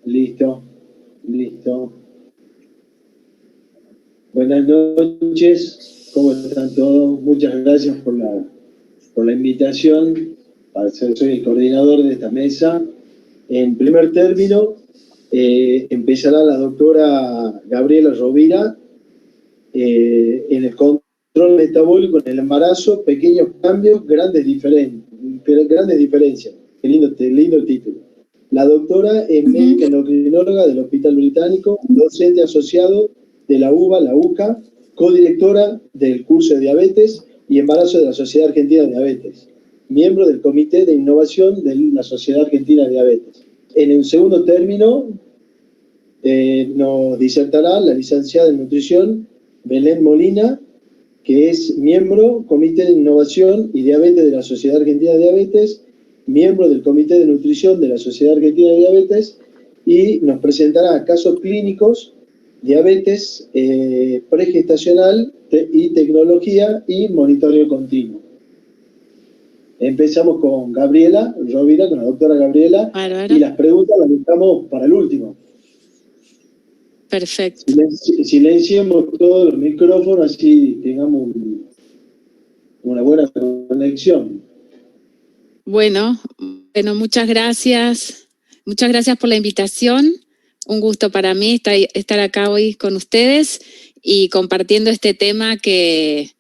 Listo, listo. Buenas noches, ¿cómo están todos? Muchas gracias por la invitación. Soy el coordinador de esta mesa. En primer término, empezará la doctora Gabriela Rovira en el control metabólico en el embarazo, pequeños cambios, grandes diferencias. Qué lindo el título. La doctora es médica endocrinóloga del Hospital Británico, docente asociado de la UBA, la UCA, codirectora del curso de diabetes y embarazo de la Sociedad Argentina de Diabetes, miembro del Comité de Innovación de la Sociedad Argentina de Diabetes. En el segundo término nos disertará la licenciada en nutrición Belén Molina, que es miembro Comité de Innovación y Diabetes de la Sociedad Argentina de Diabetes, miembro del Comité de Nutrición de la Sociedad Argentina de Diabetes, y nos presentará casos clínicos, diabetes pregestacional y tecnología y monitoreo continuo. Empezamos con Gabriela Rovira, con la doctora Gabriela, y las preguntas las dejamos para el último. Perfecto. Silenciemos todos los micrófonos, así tengamos una buena conexión. Bueno, muchas gracias. Muchas gracias por la invitación. Un gusto para mí estar acá hoy con ustedes y compartiendo este tema que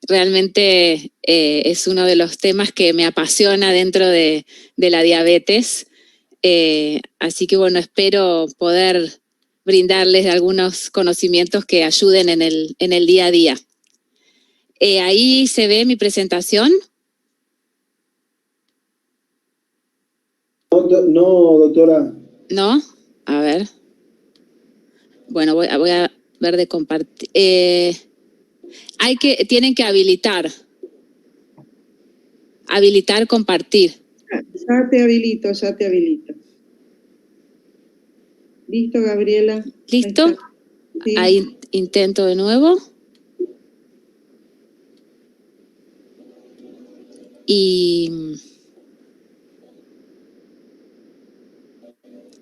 realmente es uno de los temas que me apasiona dentro de la diabetes. Así que bueno, espero poder brindarles algunos conocimientos que ayuden en el día a día. Ahí se ve mi presentación. No, doctora. ¿No? A ver. Bueno, voy a ver de compartir. Tienen que habilitar. Habilitar, compartir. Ya te habilito. ¿Listo, Gabriela? ¿Listo? Ahí, sí. Ahí intento de nuevo.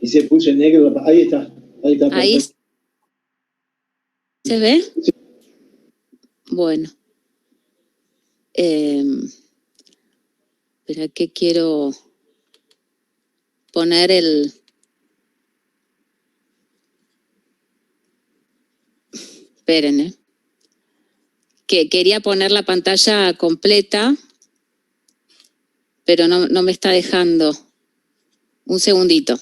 Y se puso en negro. Ahí está. Ahí se ve. Sí. Bueno. Espera que quiero poner el... Esperen, que quería poner la pantalla completa, pero no me está dejando. Un segundito.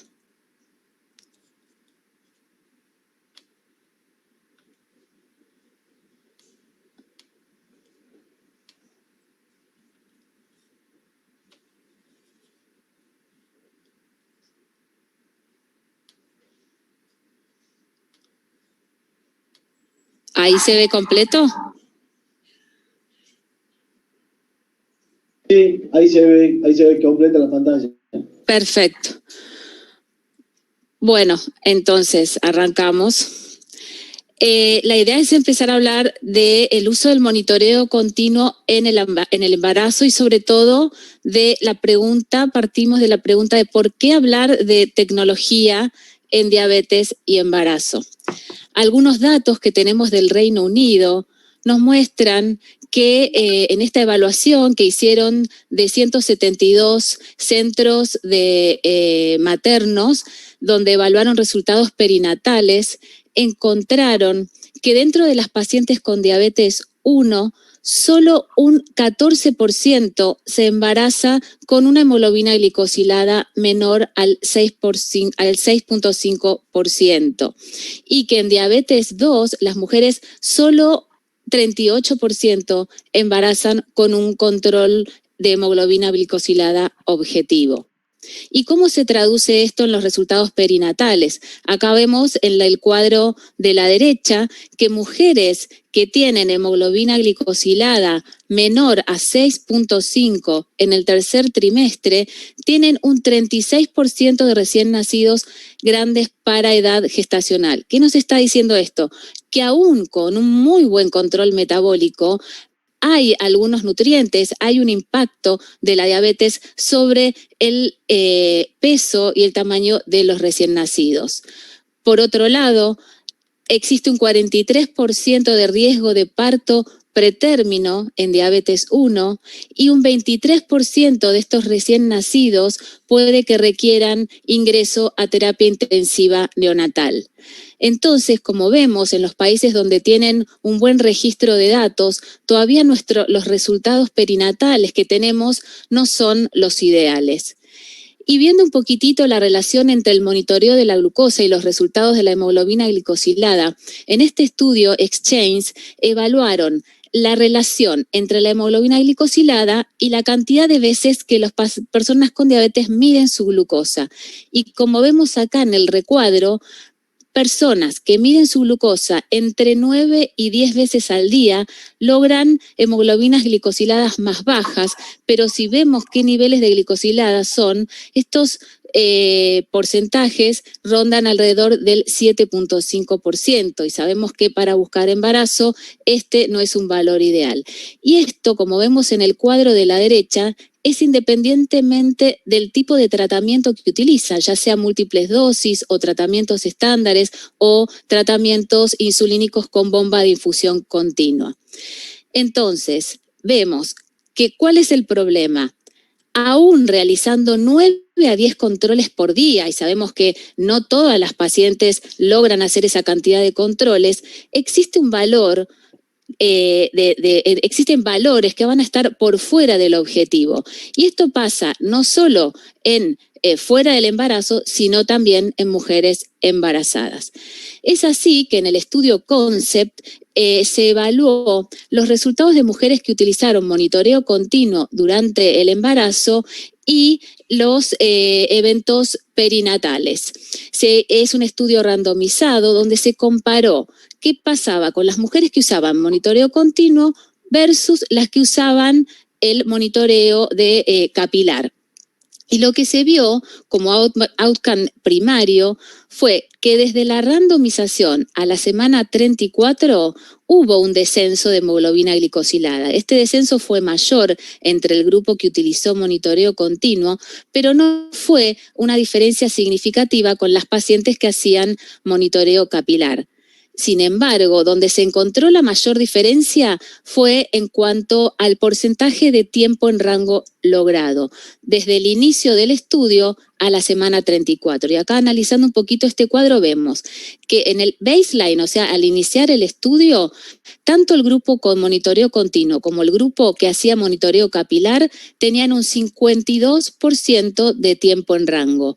¿Ahí se ve completo? Sí, ahí se ve completa la pantalla. Perfecto. Bueno, entonces arrancamos. La idea es empezar a hablar del uso del monitoreo continuo en el embarazo y sobre todo partimos de la pregunta de por qué hablar de tecnología en diabetes y embarazo. Algunos datos que tenemos del Reino Unido nos muestran que en esta evaluación que hicieron de 172 centros de maternos, donde evaluaron resultados perinatales, encontraron que dentro de las pacientes con diabetes 1, solo un 14% se embaraza con una hemoglobina glicosilada menor al 6.5%. Y que en diabetes 2, las mujeres solo 38% embarazan con un control de hemoglobina glicosilada objetivo. ¿Y cómo se traduce esto en los resultados perinatales? Acá vemos en el cuadro de la derecha que mujeres que tienen hemoglobina glicosilada menor a 6.5 en el tercer trimestre tienen un 36% de recién nacidos grandes para edad gestacional. ¿Qué nos está diciendo esto? Que aún con un muy buen control metabólico, hay algunos nutrientes, hay un impacto de la diabetes sobre el peso y el tamaño de los recién nacidos. Por otro lado, existe un 43% de riesgo de parto pretérmino en diabetes 1 y un 23% de estos recién nacidos puede que requieran ingreso a terapia intensiva neonatal. Entonces, como vemos en los países donde tienen un buen registro de datos, todavía los resultados perinatales que tenemos no son los ideales. Y viendo un poquitito la relación entre el monitoreo de la glucosa y los resultados de la hemoglobina glicosilada, en este estudio Exchange evaluaron la relación entre la hemoglobina glicosilada y la cantidad de veces que las personas con diabetes miden su glucosa. Y como vemos acá en el recuadro, personas que miden su glucosa entre 9 y 10 veces al día logran hemoglobinas glicosiladas más bajas, pero si vemos qué niveles de glicosiladas son, estos porcentajes rondan alrededor del 7.5% y sabemos que para buscar embarazo este no es un valor ideal. Y esto, como vemos en el cuadro de la derecha, es independientemente del tipo de tratamiento que utiliza, ya sea múltiples dosis o tratamientos estándares o tratamientos insulínicos con bomba de infusión continua. Entonces, vemos que ¿cuál es el problema? Aún realizando 9 a 10 controles por día, y sabemos que no todas las pacientes logran hacer esa cantidad de controles, existe un valor existen valores que van a estar por fuera del objetivo. Y esto pasa no solo en fuera del embarazo, sino también en mujeres embarazadas. Es así que en el estudio CONCEPT se evaluó los resultados de mujeres que utilizaron monitoreo continuo durante el embarazo y los eventos perinatales. Es un estudio randomizado donde se comparó qué pasaba con las mujeres que usaban monitoreo continuo versus las que usaban el monitoreo de capilar. Y lo que se vio como outcome primario fue que desde la randomización a la semana 34 hubo un descenso de hemoglobina glicosilada. Este descenso fue mayor entre el grupo que utilizó monitoreo continuo, pero no fue una diferencia significativa con las pacientes que hacían monitoreo capilar. Sin embargo, donde se encontró la mayor diferencia fue en cuanto al porcentaje de tiempo en rango logrado, desde el inicio del estudio a la semana 34. Y acá analizando un poquito este cuadro vemos que en el baseline, o sea, al iniciar el estudio, tanto el grupo con monitoreo continuo como el grupo que hacía monitoreo capilar tenían un 52% de tiempo en rango.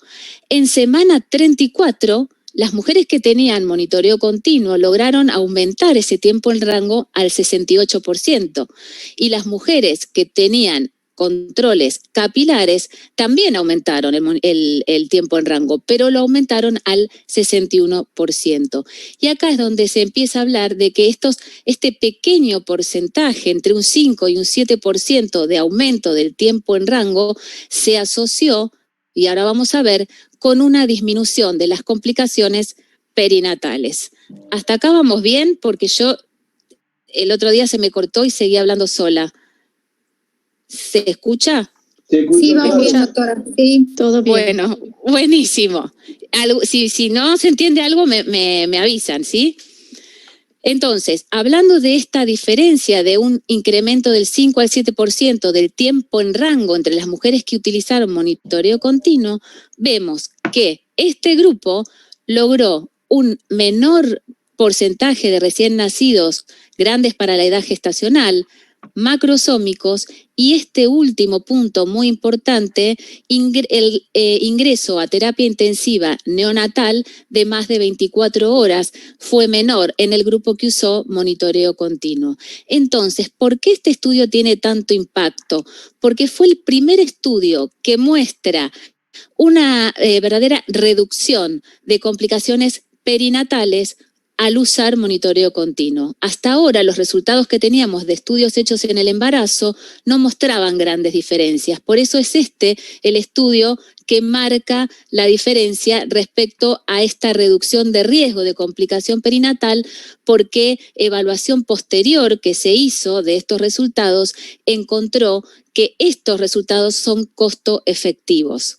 En semana 34, las mujeres que tenían monitoreo continuo lograron aumentar ese tiempo en rango al 68% y las mujeres que tenían controles capilares también aumentaron el tiempo en rango, pero lo aumentaron al 61%. Y acá es donde se empieza a hablar de que este pequeño porcentaje, entre un 5 y un 7% de aumento del tiempo en rango, se asoció, y ahora vamos a ver, con una disminución de las complicaciones perinatales. Hasta acá vamos bien, porque yo el otro día se me cortó y seguía hablando sola. ¿Se escucha? Sí, vamos bien, doctora. Sí, todo bien. Bueno, buenísimo. Si no se entiende algo, me avisan, ¿sí? Entonces, hablando de esta diferencia de un incremento del 5 al 7% del tiempo en rango entre las mujeres que utilizaron monitoreo continuo, vemos que este grupo logró un menor porcentaje de recién nacidos grandes para la edad gestacional, macrosómicos, y este último punto muy importante, el ingreso a terapia intensiva neonatal de más de 24 horas fue menor en el grupo que usó monitoreo continuo. Entonces, ¿por qué este estudio tiene tanto impacto? Porque fue el primer estudio que muestra una verdadera reducción de complicaciones perinatales al usar monitoreo continuo. Hasta ahora los resultados que teníamos de estudios hechos en el embarazo no mostraban grandes diferencias. Por eso es el estudio que marca la diferencia respecto a esta reducción de riesgo de complicación perinatal, porque evaluación posterior que se hizo de estos resultados encontró que estos resultados son costo efectivos.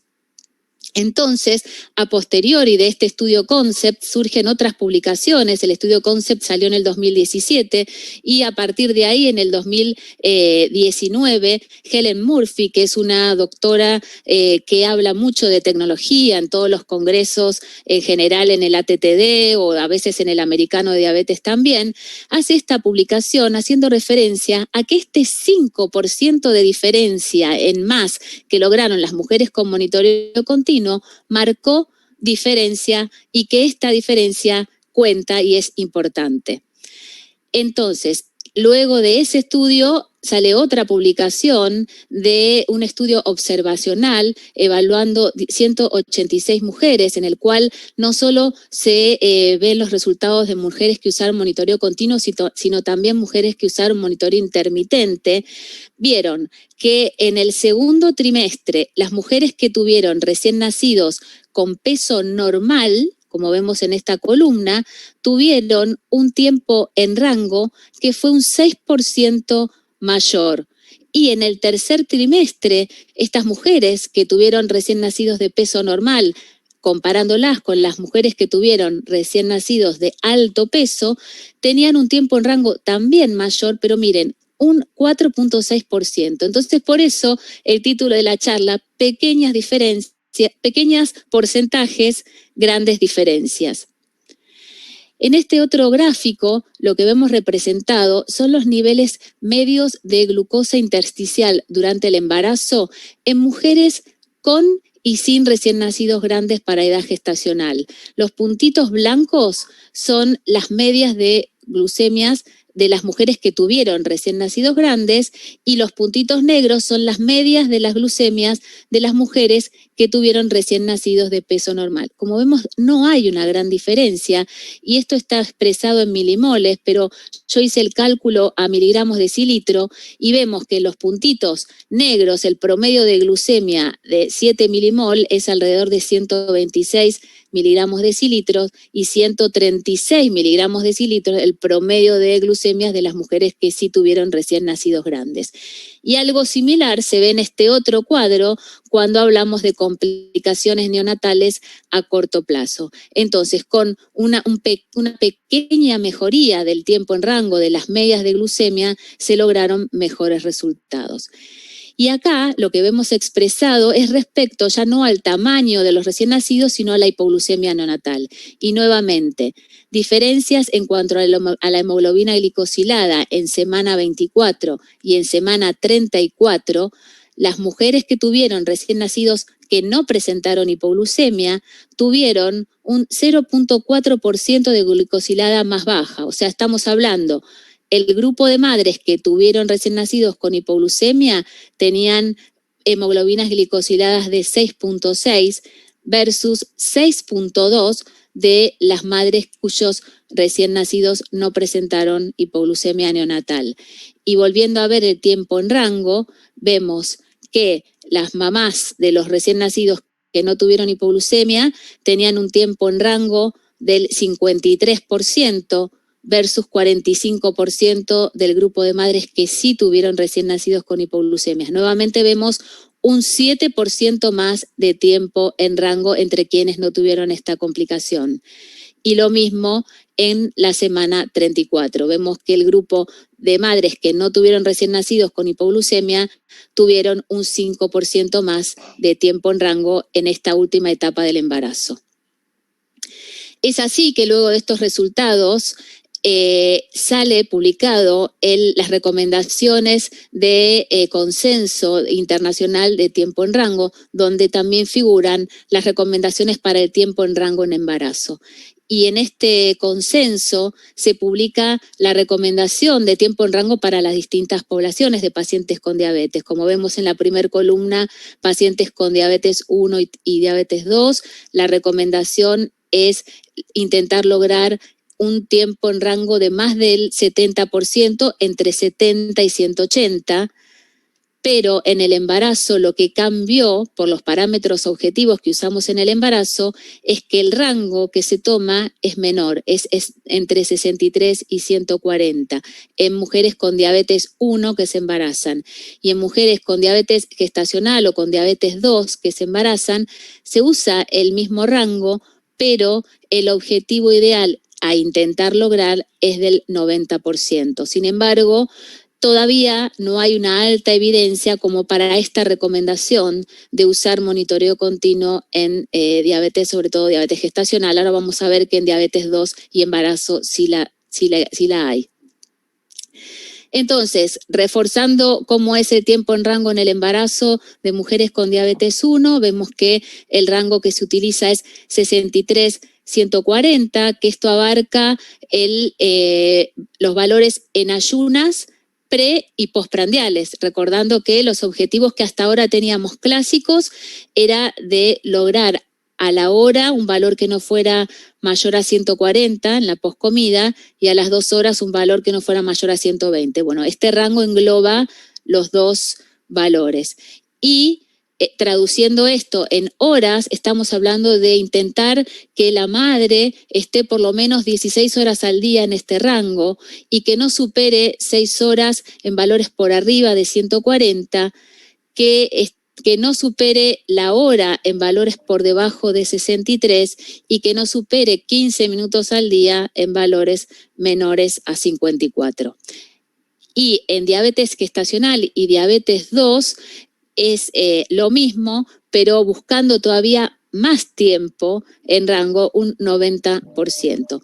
Entonces, a posteriori de este estudio Concept surgen otras publicaciones. El estudio Concept salió en el 2017 y a partir de ahí, en el 2019, Helen Murphy, que es una doctora que habla mucho de tecnología en todos los congresos, en general en el ATTD o a veces en el Americano de Diabetes también, hace esta publicación haciendo referencia a que este 5% de diferencia en más que lograron las mujeres con monitoreo continuo marcó diferencia y que esta diferencia cuenta y es importante. Entonces, luego de ese estudio sale otra publicación de un estudio observacional evaluando 186 mujeres, en el cual no solo se ven los resultados de mujeres que usaron monitoreo continuo, sino también mujeres que usaron monitoreo intermitente. Vieron que en el segundo trimestre las mujeres que tuvieron recién nacidos con peso normal, como vemos en esta columna, tuvieron un tiempo en rango que fue un 6% mayor. Y en el tercer trimestre, estas mujeres que tuvieron recién nacidos de peso normal, comparándolas con las mujeres que tuvieron recién nacidos de alto peso, tenían un tiempo en rango también mayor, pero miren, un 4.6%. Entonces, por eso el título de la charla, pequeñas porcentajes, grandes diferencias. En este otro gráfico, lo que vemos representado son los niveles medios de glucosa intersticial durante el embarazo en mujeres con y sin recién nacidos grandes para edad gestacional. Los puntitos blancos son las medias de glucemias de las mujeres que tuvieron recién nacidos grandes y los puntitos negros son las medias de las glucemias de las mujeres que tuvieron recién nacidos de peso normal. Como vemos, no hay una gran diferencia y esto está expresado en milimoles, pero yo hice el cálculo a miligramos decilitro y vemos que los puntitos negros, el promedio de glucemia de 7 milimol es alrededor de 126 miligramos decilitros y 136 miligramos decilitros el promedio de glucemias de las mujeres que sí tuvieron recién nacidos grandes. Y algo similar se ve en este otro cuadro cuando hablamos de complicaciones neonatales a corto plazo. Entonces, con una pequeña mejoría del tiempo en rango de las medias de glucemia, se lograron mejores resultados. Y acá lo que vemos expresado es respecto ya no al tamaño de los recién nacidos, sino a la hipoglucemia neonatal. Y nuevamente, diferencias en cuanto a la hemoglobina glicosilada en semana 24 y en semana 34, las mujeres que tuvieron recién nacidos que no presentaron hipoglucemia tuvieron un 0.4% de glicosilada más baja. O sea, estamos hablando, el grupo de madres que tuvieron recién nacidos con hipoglucemia tenían hemoglobinas glicosiladas de 6.6 versus 6.2 de las madres cuyos recién nacidos no presentaron hipoglucemia neonatal. Y volviendo a ver el tiempo en rango, vemos que las mamás de los recién nacidos que no tuvieron hipoglucemia tenían un tiempo en rango del 53% versus 45% del grupo de madres que sí tuvieron recién nacidos con hipoglucemias. Nuevamente vemos un 7% más de tiempo en rango entre quienes no tuvieron esta complicación. Y lo mismo en la semana 34. Vemos que el grupo de madres que no tuvieron recién nacidos con hipoglucemia tuvieron un 5% más de tiempo en rango en esta última etapa del embarazo. Es así que luego de estos resultados sale publicado las recomendaciones de consenso internacional de tiempo en rango, donde también figuran las recomendaciones para el tiempo en rango en embarazo. Y en este consenso se publica la recomendación de tiempo en rango para las distintas poblaciones de pacientes con diabetes. Como vemos en la primera columna, pacientes con diabetes 1 y diabetes 2, la recomendación es intentar lograr un tiempo en rango de más del 70%, entre 70 y 180, pero en el embarazo lo que cambió por los parámetros objetivos que usamos en el embarazo es que el rango que se toma es menor, es entre 63 y 140 en mujeres con diabetes 1 que se embarazan, y en mujeres con diabetes gestacional o con diabetes 2 que se embarazan se usa el mismo rango, pero el objetivo ideal a intentar lograr es del 90%. Sin embargo, todavía no hay una alta evidencia como para esta recomendación de usar monitoreo continuo en diabetes, sobre todo diabetes gestacional. Ahora vamos a ver que en diabetes 2 y embarazo sí la hay. Entonces, reforzando cómo es el tiempo en rango en el embarazo de mujeres con diabetes 1, vemos que el rango que se utiliza es 63-140, que esto abarca los valores en ayunas, pre y postprandiales, recordando que los objetivos que hasta ahora teníamos clásicos era de lograr a la hora un valor que no fuera mayor a 140 en la poscomida y a las 2 horas un valor que no fuera mayor a 120. Bueno, este rango engloba los dos valores. Y traduciendo esto en horas, estamos hablando de intentar que la madre esté por lo menos 16 horas al día en este rango y que no supere 6 horas en valores por arriba de 140, que no supere la hora en valores por debajo de 63 y que no supere 15 minutos al día en valores menores a 54. Y en diabetes gestacional y diabetes 2 es lo mismo, pero buscando todavía más tiempo en rango, un 90%.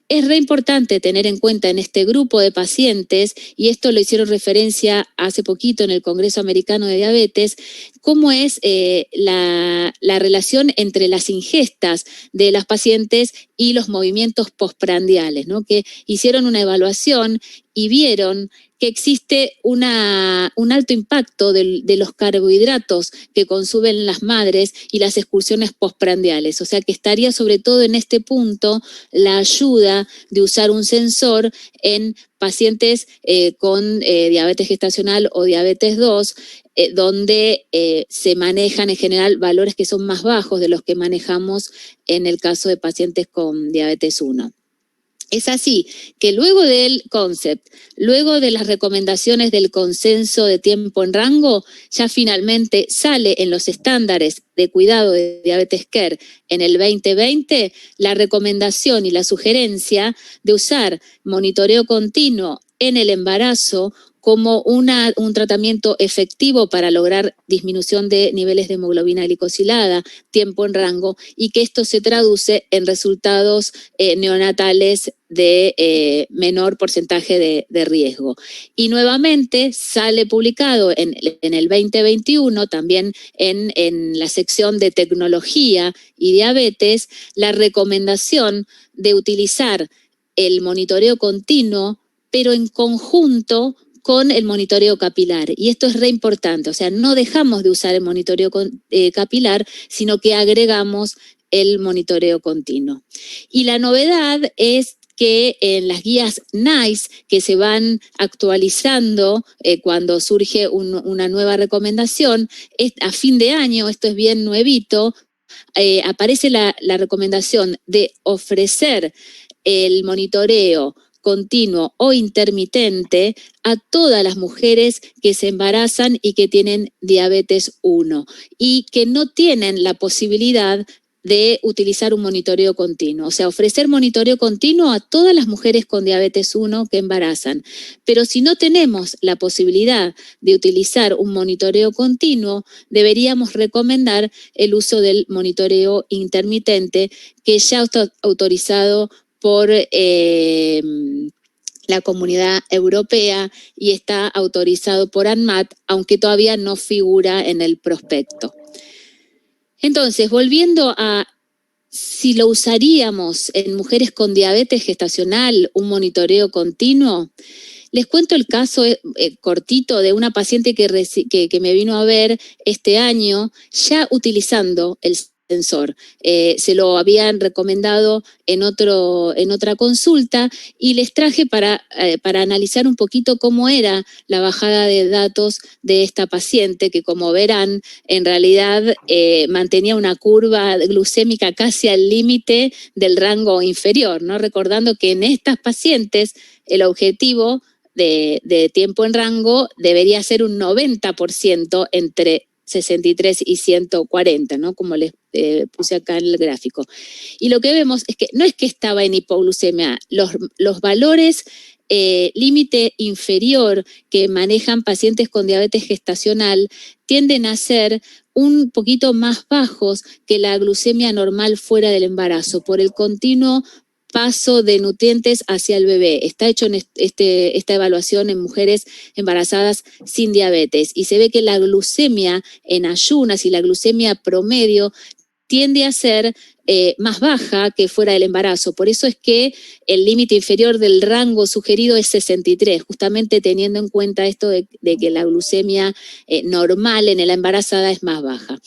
Es re importante tener en cuenta en este grupo de pacientes, y esto lo hicieron referencia hace poquito en el Congreso Americano de Diabetes, cómo es la relación entre las ingestas de las pacientes y los movimientos postprandiales, ¿no? Que hicieron una evaluación y vieron que existe un alto impacto de los carbohidratos que consumen las madres y las excursiones postprandiales. O sea que estaría sobre todo en este punto la ayuda de usar un sensor en pacientes con diabetes gestacional o diabetes 2, donde se manejan en general valores que son más bajos de los que manejamos en el caso de pacientes con diabetes 1. Es así que luego del concept, luego de las recomendaciones del consenso de tiempo en rango, ya finalmente sale en los estándares de cuidado de diabetes care en el 2020 la recomendación y la sugerencia de usar monitoreo continuo en el embarazo como un tratamiento efectivo para lograr disminución de niveles de hemoglobina glicosilada, tiempo en rango, y que esto se traduce en resultados neonatales de menor porcentaje de riesgo. Y nuevamente sale publicado en el 2021, también en la sección de tecnología y diabetes, la recomendación de utilizar el monitoreo continuo, pero en conjunto con el monitoreo capilar. Y esto es re importante, o sea, no dejamos de usar el monitoreo capilar, sino que agregamos el monitoreo continuo. Y la novedad es que en las guías NICE, que se van actualizando cuando surge una nueva recomendación, a fin de año, esto es bien nuevito, aparece la recomendación de ofrecer el monitoreo continuo o intermitente a todas las mujeres que se embarazan y que tienen diabetes 1 y que no tienen la posibilidad de utilizar un monitoreo continuo. O sea, ofrecer monitoreo continuo a todas las mujeres con diabetes 1 que embarazan. Pero si no tenemos la posibilidad de utilizar un monitoreo continuo, deberíamos recomendar el uso del monitoreo intermitente, que ya está autorizado por la Comunidad Europea y está autorizado por ANMAT, aunque todavía no figura en el prospecto. Entonces, volviendo a si lo usaríamos en mujeres con diabetes gestacional, un monitoreo continuo, les cuento el caso cortito de una paciente que me vino a ver este año, ya utilizando el sensor. Se lo habían recomendado en otra consulta y les traje para analizar un poquito cómo era la bajada de datos de esta paciente, que como verán, en realidad mantenía una curva glucémica casi al límite del rango inferior, ¿no? Recordando que en estas pacientes el objetivo de tiempo en rango debería ser un 90% entre 63 y 140, ¿no? Como les puse acá en el gráfico. Y lo que vemos es que no es que estaba en hipoglucemia, los valores límite inferior que manejan pacientes con diabetes gestacional tienden a ser un poquito más bajos que la glucemia normal fuera del embarazo, por el continuo paso de nutrientes hacia el bebé. Está hecho en esta evaluación en mujeres embarazadas sin diabetes y se ve que la glucemia en ayunas y la glucemia promedio tiende a ser más baja que fuera del embarazo. Por eso es que el límite inferior del rango sugerido es 63, justamente teniendo en cuenta esto de que la glucemia normal en la embarazada es más baja.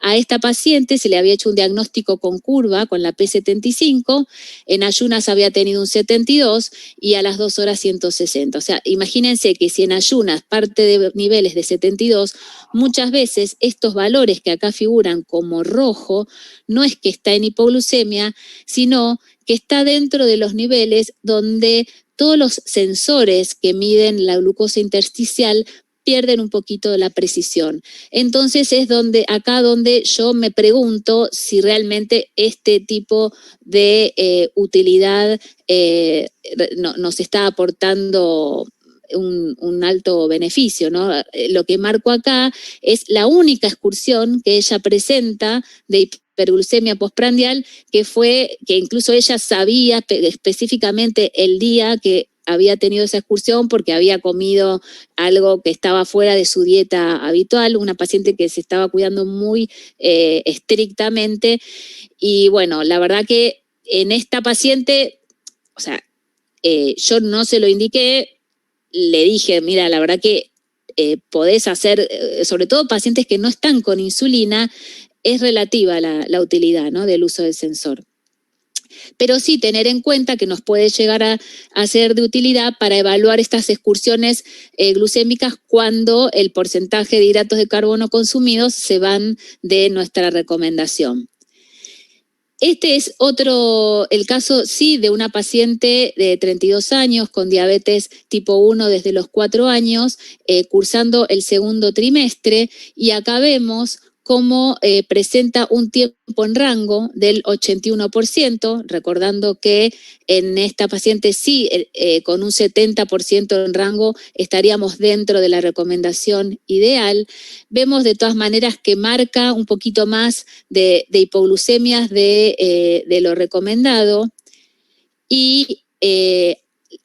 A esta paciente se le había hecho un diagnóstico con curva, con la P75, en ayunas había tenido un 72 y a las 2 horas 160. O sea, imagínense que si en ayunas parte de niveles de 72, muchas veces estos valores que acá figuran como rojo, no es que está en hipoglucemia, sino que está dentro de los niveles donde todos los sensores que miden la glucosa intersticial pierden un poquito de la precisión. Entonces es acá donde yo me pregunto si realmente este tipo de utilidad nos está aportando un alto beneficio, ¿no? Lo que marco acá es la única excursión que ella presenta de hiperglucemia postprandial, que incluso ella sabía específicamente el día que había tenido esa excursión porque había comido algo que estaba fuera de su dieta habitual, una paciente que se estaba cuidando muy estrictamente. Y bueno, la verdad que en esta paciente, o sea, yo no se lo indiqué, le dije, mira, la verdad que podés hacer, sobre todo pacientes que no están con insulina, es relativa la utilidad, ¿no?, del uso del sensor. Pero sí tener en cuenta que nos puede llegar a ser de utilidad para evaluar estas excursiones glucémicas cuando el porcentaje de hidratos de carbono consumidos se van de nuestra recomendación. Este es el caso, sí, de una paciente de 32 años con diabetes tipo 1 desde los 4 años, cursando el segundo trimestre, y acá vemos cómo presenta un tiempo en rango del 81%, recordando que en esta paciente sí, con un 70% en rango estaríamos dentro de la recomendación ideal. Vemos de todas maneras que marca un poquito más de hipoglucemias de lo recomendado. Y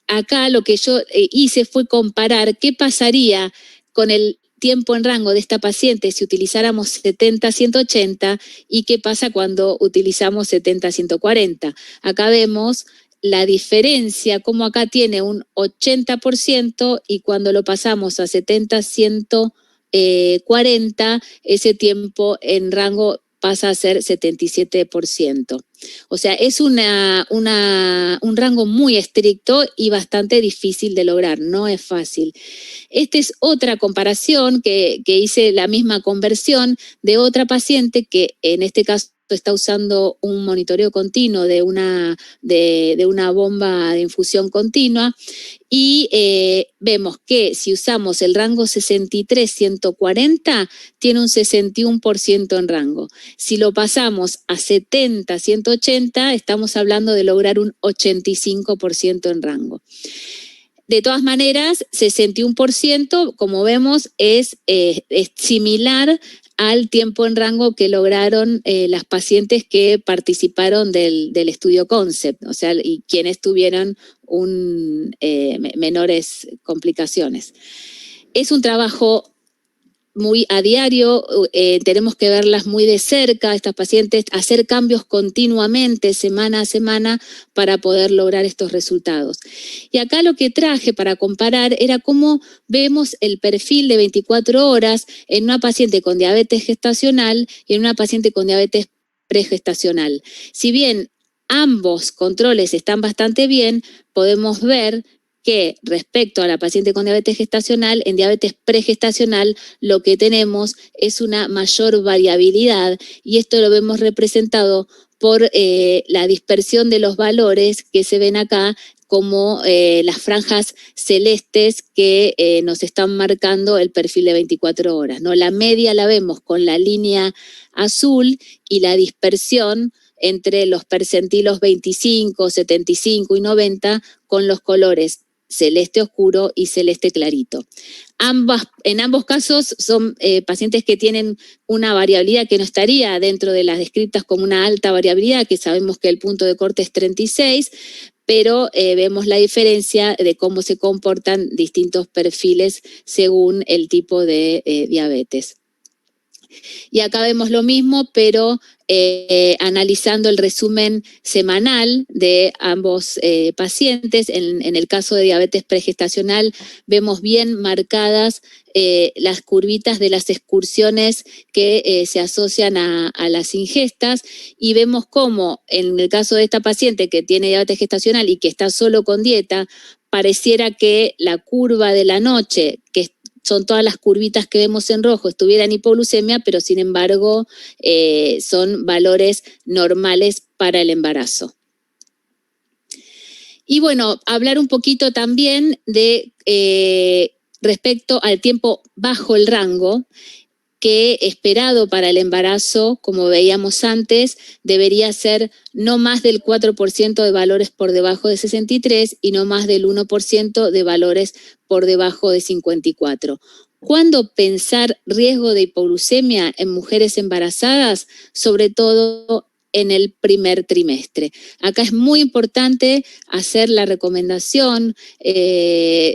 acá lo que yo hice fue comparar qué pasaría con el tiempo en rango de esta paciente si utilizáramos 70-180 y qué pasa cuando utilizamos 70-140. Acá vemos la diferencia, como acá tiene un 80% y cuando lo pasamos a 70-140, ese tiempo en rango pasa a ser 77%. O sea, es un rango muy estricto y bastante difícil de lograr, no es fácil. Esta es otra comparación que hice, la misma conversión de otra paciente que en este caso está usando un monitoreo continuo de una bomba de infusión continua y vemos que si usamos el rango 63-140 tiene un 61% en rango. Si lo pasamos a 70-180 estamos hablando de lograr un 85% en rango. De todas maneras, 61%, como vemos, es similar al tiempo en rango que lograron las pacientes que participaron del estudio CONCEPT, o sea, y quienes tuvieron menores complicaciones. Es un trabajo muy a diario, tenemos que verlas muy de cerca, estas pacientes, hacer cambios continuamente, semana a semana, para poder lograr estos resultados. Y acá lo que traje para comparar era cómo vemos el perfil de 24 horas en una paciente con diabetes gestacional y en una paciente con diabetes pregestacional. Si bien ambos controles están bastante bien, podemos ver que respecto a la paciente con diabetes gestacional, en diabetes pregestacional lo que tenemos es una mayor variabilidad, y esto lo vemos representado por la dispersión de los valores que se ven acá, como las franjas celestes que nos están marcando el perfil de 24 horas, ¿no? La media la vemos con la línea azul y la dispersión entre los percentilos 25, 75 y 90 con los colores celeste oscuro y celeste clarito. En ambos casos son pacientes que tienen una variabilidad que no estaría dentro de las descritas como una alta variabilidad, que sabemos que el punto de corte es 36, pero vemos la diferencia de cómo se comportan distintos perfiles según el tipo de diabetes. Y acá vemos lo mismo, pero analizando el resumen semanal de ambos pacientes. En el caso de diabetes pregestacional vemos bien marcadas las curvitas de las excursiones que se asocian a las ingestas, y vemos cómo en el caso de esta paciente que tiene diabetes gestacional y que está solo con dieta, pareciera que la curva de la noche, que son todas las curvitas que vemos en rojo, estuviera en hipoglucemia, pero sin embargo son valores normales para el embarazo. Y bueno, hablar un poquito también de respecto al tiempo bajo el rango, que esperado para el embarazo, como veíamos antes, debería ser no más del 4% de valores por debajo de 63 y no más del 1% de valores por debajo de 54. ¿Cuándo pensar riesgo de hipoglucemia en mujeres embarazadas? Sobre todo en el primer trimestre. Acá es muy importante hacer la recomendación,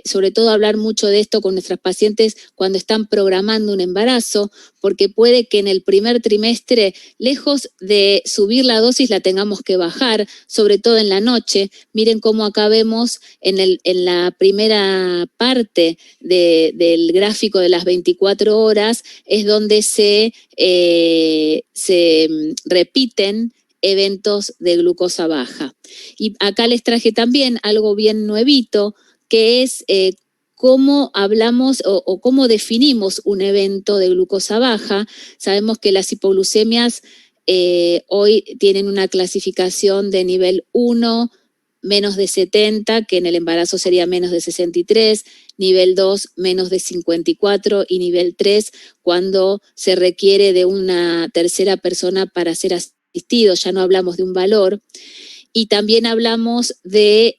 sobre todo hablar mucho de esto con nuestras pacientes cuando están programando un embarazo, porque puede que en el primer trimestre, lejos de subir la dosis, la tengamos que bajar, sobre todo en la noche. Miren cómo acá vemos en la primera parte del gráfico de las 24 horas, es donde se repiten eventos de glucosa baja. Y acá les traje también algo bien nuevito, que es cómo hablamos o cómo definimos un evento de glucosa baja. Sabemos que las hipoglucemias hoy tienen una clasificación de nivel 1, menos de 70, que en el embarazo sería menos de 63, nivel 2, menos de 54, y nivel 3, cuando se requiere de una tercera persona para ser asistido, ya no hablamos de un valor. Y también hablamos de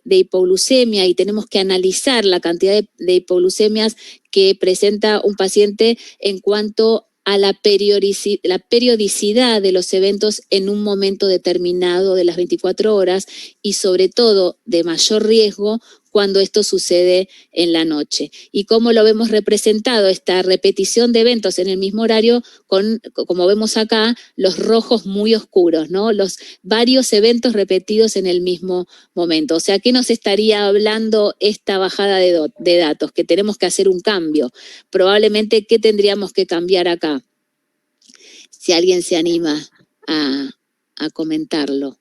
hipoglucemia, y tenemos que analizar la cantidad de hipoglucemias que presenta un paciente en cuanto a la periodicidad de los eventos en un momento determinado de las 24 horas, y sobre todo de mayor riesgo cuando esto sucede en la noche. Y cómo lo vemos representado, esta repetición de eventos en el mismo horario, con, como vemos acá, los rojos muy oscuros, ¿no? Los varios eventos repetidos en el mismo momento. O sea, ¿qué nos estaría hablando esta bajada de datos? Que tenemos que hacer un cambio. Probablemente, ¿qué tendríamos que cambiar acá? Si alguien se anima a comentarlo.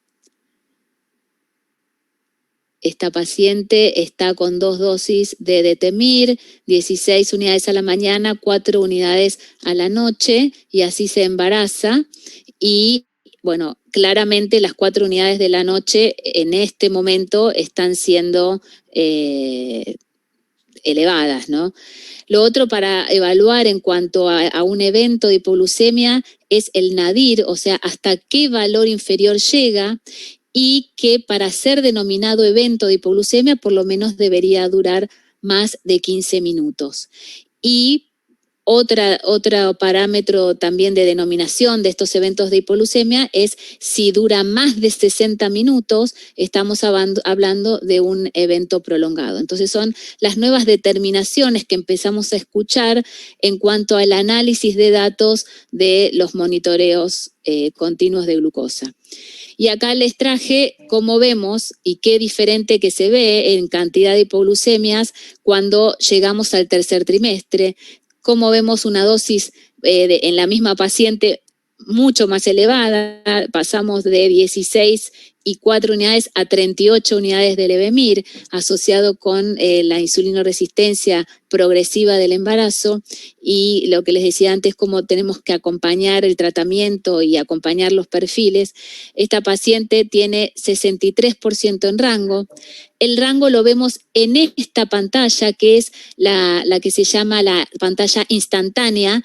Esta paciente está con 2 dosis de detemir, 16 unidades a la mañana, 4 unidades a la noche, y así se embaraza. Y bueno, claramente las 4 unidades de la noche en este momento están siendo elevadas, ¿no? Lo otro para evaluar en cuanto a un evento de hipoglucemia es el nadir, o sea, hasta qué valor inferior llega, y que para ser denominado evento de hipoglucemia por lo menos debería durar más de 15 minutos. Y otro parámetro también de denominación de estos eventos de hipoglucemia es si dura más de 60 minutos, estamos hablando de un evento prolongado. Entonces son las nuevas determinaciones que empezamos a escuchar en cuanto al análisis de datos de los monitoreos continuos de glucosa. Y acá les traje cómo vemos y qué diferente que se ve en cantidad de hipoglucemias cuando llegamos al tercer trimestre. Cómo vemos una dosis en la misma paciente mucho más elevada, pasamos de 16,4 unidades a 38 unidades de Levemir, asociado con la insulinoresistencia progresiva del embarazo, y lo que les decía antes, cómo tenemos que acompañar el tratamiento y acompañar los perfiles. Esta paciente tiene 63% en rango. El rango lo vemos en esta pantalla, que es la que se llama la pantalla instantánea.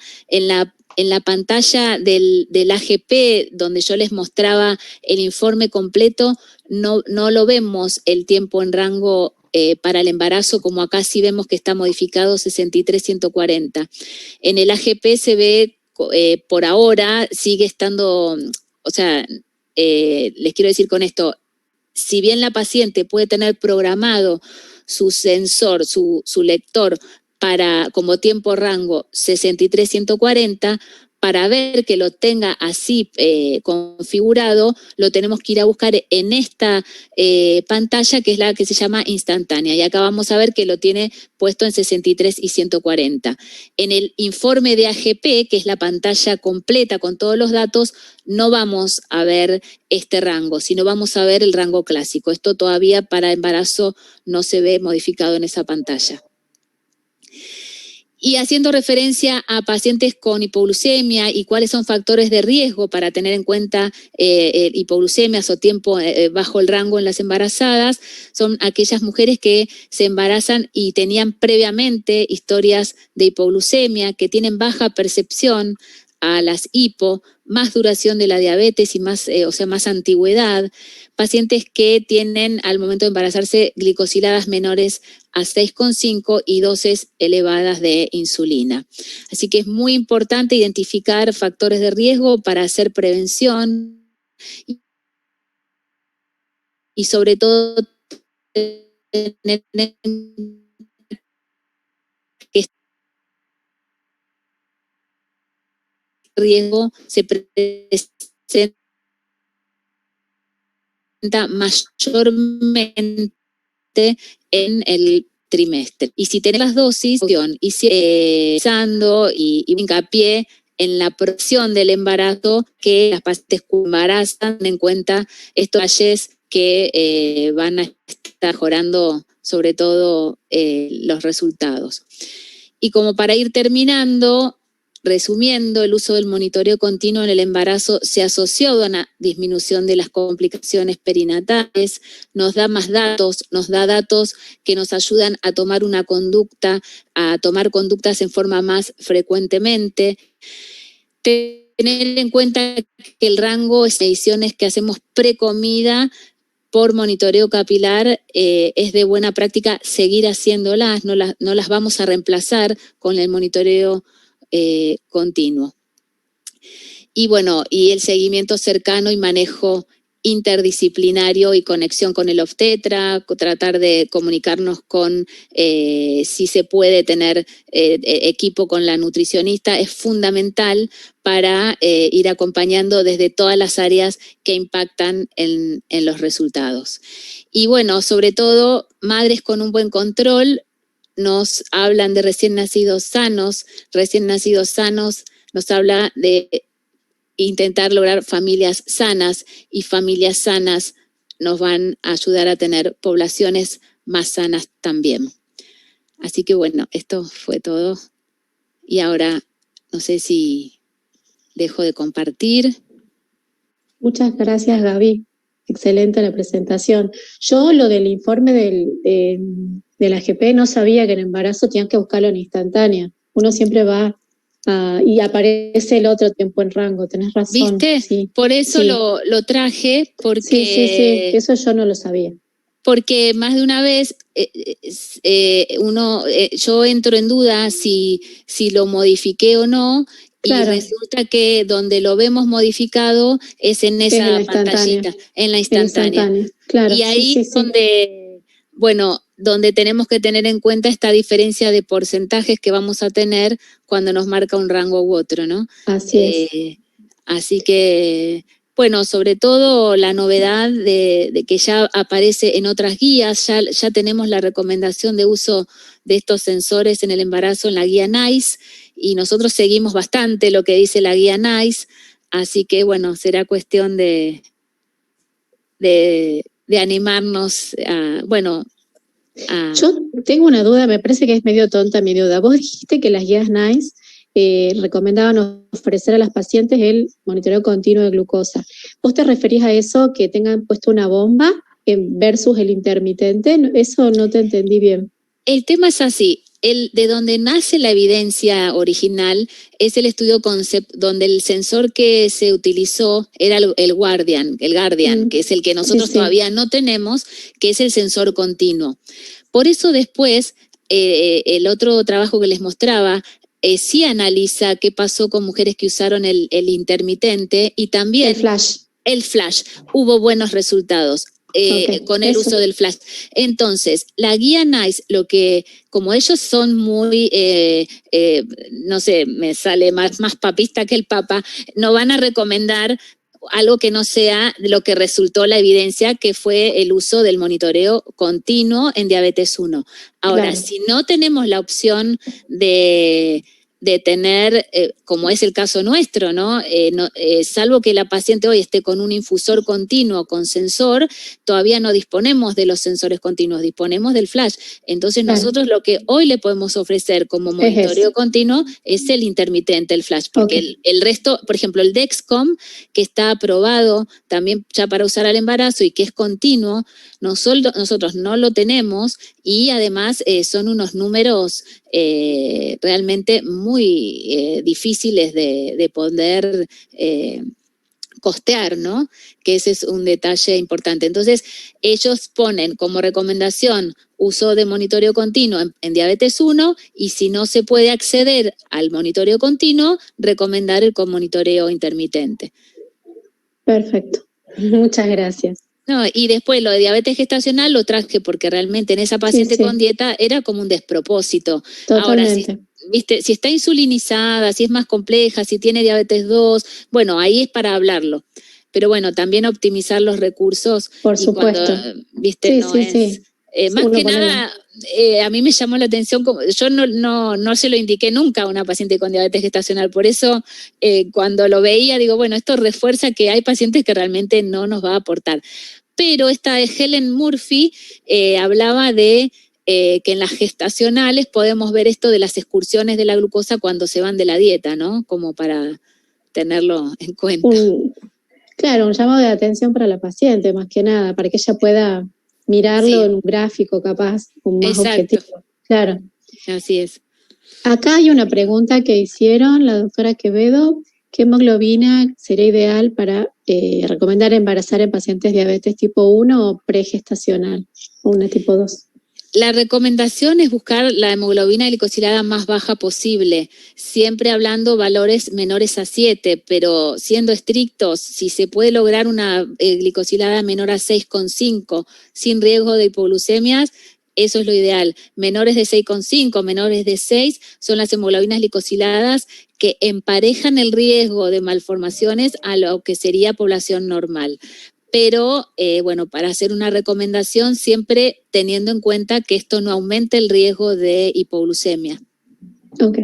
En la pantalla del AGP, donde yo les mostraba el informe completo, no lo vemos el tiempo en rango para el embarazo, como acá sí vemos que está modificado 63-140. En el AGP se ve, por ahora, sigue estando, o sea, les quiero decir con esto, si bien la paciente puede tener programado su sensor, su lector, como tiempo rango 63-140, para ver que lo tenga así configurado, lo tenemos que ir a buscar en esta pantalla, que es la que se llama instantánea. Y acá vamos a ver que lo tiene puesto en 63 y 140. En el informe de AGP, que es la pantalla completa con todos los datos, no vamos a ver este rango, sino vamos a ver el rango clásico. Esto todavía para embarazo no se ve modificado en esa pantalla. Y haciendo referencia a pacientes con hipoglucemia y cuáles son factores de riesgo para tener en cuenta hipoglucemias o tiempo bajo el rango en las embarazadas, son aquellas mujeres que se embarazan y tenían previamente historias de hipoglucemia, que tienen baja percepción a las hipo, más duración de la diabetes y más antigüedad, pacientes que tienen al momento de embarazarse glicosiladas menores a 6,5 y dosis elevadas de insulina. Así que es muy importante identificar factores de riesgo para hacer prevención y sobre todo tener que riesgo se presenta mayormente en el trimestre. Y si tenés las dosis, y si usando y hincapié en la protección del embarazo, que las pacientes que embarazan en cuenta estos detalles que van a estar mejorando sobre todo los resultados. Y como para ir terminando, resumiendo, el uso del monitoreo continuo en el embarazo se asoció a una disminución de las complicaciones perinatales, nos da más datos, nos da datos que nos ayudan a tomar una conducta, a tomar conductas en forma más frecuentemente. Tener en cuenta que el rango es mediciones que hacemos precomida por monitoreo capilar, es de buena práctica seguir haciéndolas, no las vamos a reemplazar con el monitoreo continuo. Y bueno, y el seguimiento cercano y manejo interdisciplinario y conexión con el obstetra, tratar de comunicarnos con si se puede tener equipo con la nutricionista, es fundamental para ir acompañando desde todas las áreas que impactan en los resultados. Y bueno, sobre todo, madres con un buen control nos hablan de recién nacidos sanos nos habla de intentar lograr familias sanas, y familias sanas nos van a ayudar a tener poblaciones más sanas también. Así que bueno, esto fue todo. Y ahora no sé si dejo de compartir. Muchas gracias, Gaby. Excelente la presentación. Yo lo del informe del AGP no sabía que en embarazo tenían que buscarlo en instantánea. Uno siempre va y aparece el otro tiempo en rango, tenés razón. ¿Viste? Sí. Por eso sí. lo traje, porque... Sí, eso yo no lo sabía. Porque más de una vez yo entro en duda si lo modifiqué o no, claro. Y resulta que donde lo vemos modificado es en esa pantallita, en la instantánea. Claro, y ahí es donde, donde tenemos que tener en cuenta esta diferencia de porcentajes que vamos a tener cuando nos marca un rango u otro, ¿no? Así es. Así que... Bueno, sobre todo la novedad de que ya aparece en otras guías, ya tenemos la recomendación de uso de estos sensores en el embarazo en la guía NICE, y nosotros seguimos bastante lo que dice la guía NICE, Así que, bueno, será cuestión de animarnos a, bueno, a... Yo tengo una duda, me parece que es medio tonta mi duda. Vos dijiste que las guías NICE recomendaban ofrecer a las pacientes el monitoreo continuo de glucosa. ¿Vos te referís a eso, que tengan puesto una bomba versus el intermitente? Eso no te entendí bien. El tema es así. De donde nace la evidencia original es el estudio Concept, donde el sensor que se utilizó era el Guardian, que es el que nosotros todavía no tenemos, que es el sensor continuo. Por eso después, el otro trabajo que les mostraba, sí analiza qué pasó con mujeres que usaron el intermitente y también el flash. Hubo buenos resultados. Con el uso del flash. Entonces, la guía NICE, como ellos son muy, no sé, me sale más papista que el Papa, no van a recomendar algo que no sea lo que resultó la evidencia, que fue el uso del monitoreo continuo en diabetes 1. Ahora, si no tenemos la opción de tener, como es el caso nuestro, ¿no? Salvo que la paciente hoy esté con un infusor continuo con sensor, todavía no disponemos de los sensores continuos, disponemos del flash. Entonces nosotros lo que hoy le podemos ofrecer como monitoreo continuo es el intermitente, el flash, porque el resto, por ejemplo, el Dexcom, que está aprobado también ya para usar al embarazo y que es continuo, nosotros no lo tenemos y además son unos números realmente muy difíciles de poder costear, ¿no? Que ese es un detalle importante. Entonces, ellos ponen como recomendación uso de monitoreo continuo en diabetes 1 y si no se puede acceder al monitoreo continuo, recomendar el con monitoreo intermitente. Perfecto. Muchas gracias. No, y después lo de diabetes gestacional lo traje porque realmente en esa paciente con dieta era como un despropósito. Totalmente. Ahora, si está insulinizada, si es más compleja, si tiene diabetes 2, bueno, ahí es para hablarlo. Pero bueno, también optimizar los recursos. Por supuesto. Cuando, más que nada, a mí me llamó la atención, yo no se lo indiqué nunca a una paciente con diabetes gestacional, por eso cuando lo veía digo, bueno, esto refuerza que hay pacientes que realmente no nos va a aportar. Pero esta de Helen Murphy hablaba de que en las gestacionales podemos ver esto de las excursiones de la glucosa cuando se van de la dieta, ¿no? Como para tenerlo en cuenta. Claro, un llamado de atención para la paciente, más que nada, para que ella pueda mirarlo en un gráfico capaz, con más objetivo. Claro. Así es. Acá hay una pregunta que hicieron la doctora Quevedo. ¿Qué hemoglobina sería ideal para recomendar embarazar en pacientes diabetes tipo 1 o pregestacional, o una tipo 2? La recomendación es buscar la hemoglobina glicosilada más baja posible, siempre hablando valores menores a 7, pero siendo estrictos, si se puede lograr una glicosilada menor a 6,5 sin riesgo de hipoglucemias, eso es lo ideal. Menores de 6,5, menores de 6 son las hemoglobinas glicosiladas que emparejan el riesgo de malformaciones a lo que sería población normal. Pero, bueno, para hacer una recomendación, siempre teniendo en cuenta que esto no aumente el riesgo de hipoglucemia. Ok.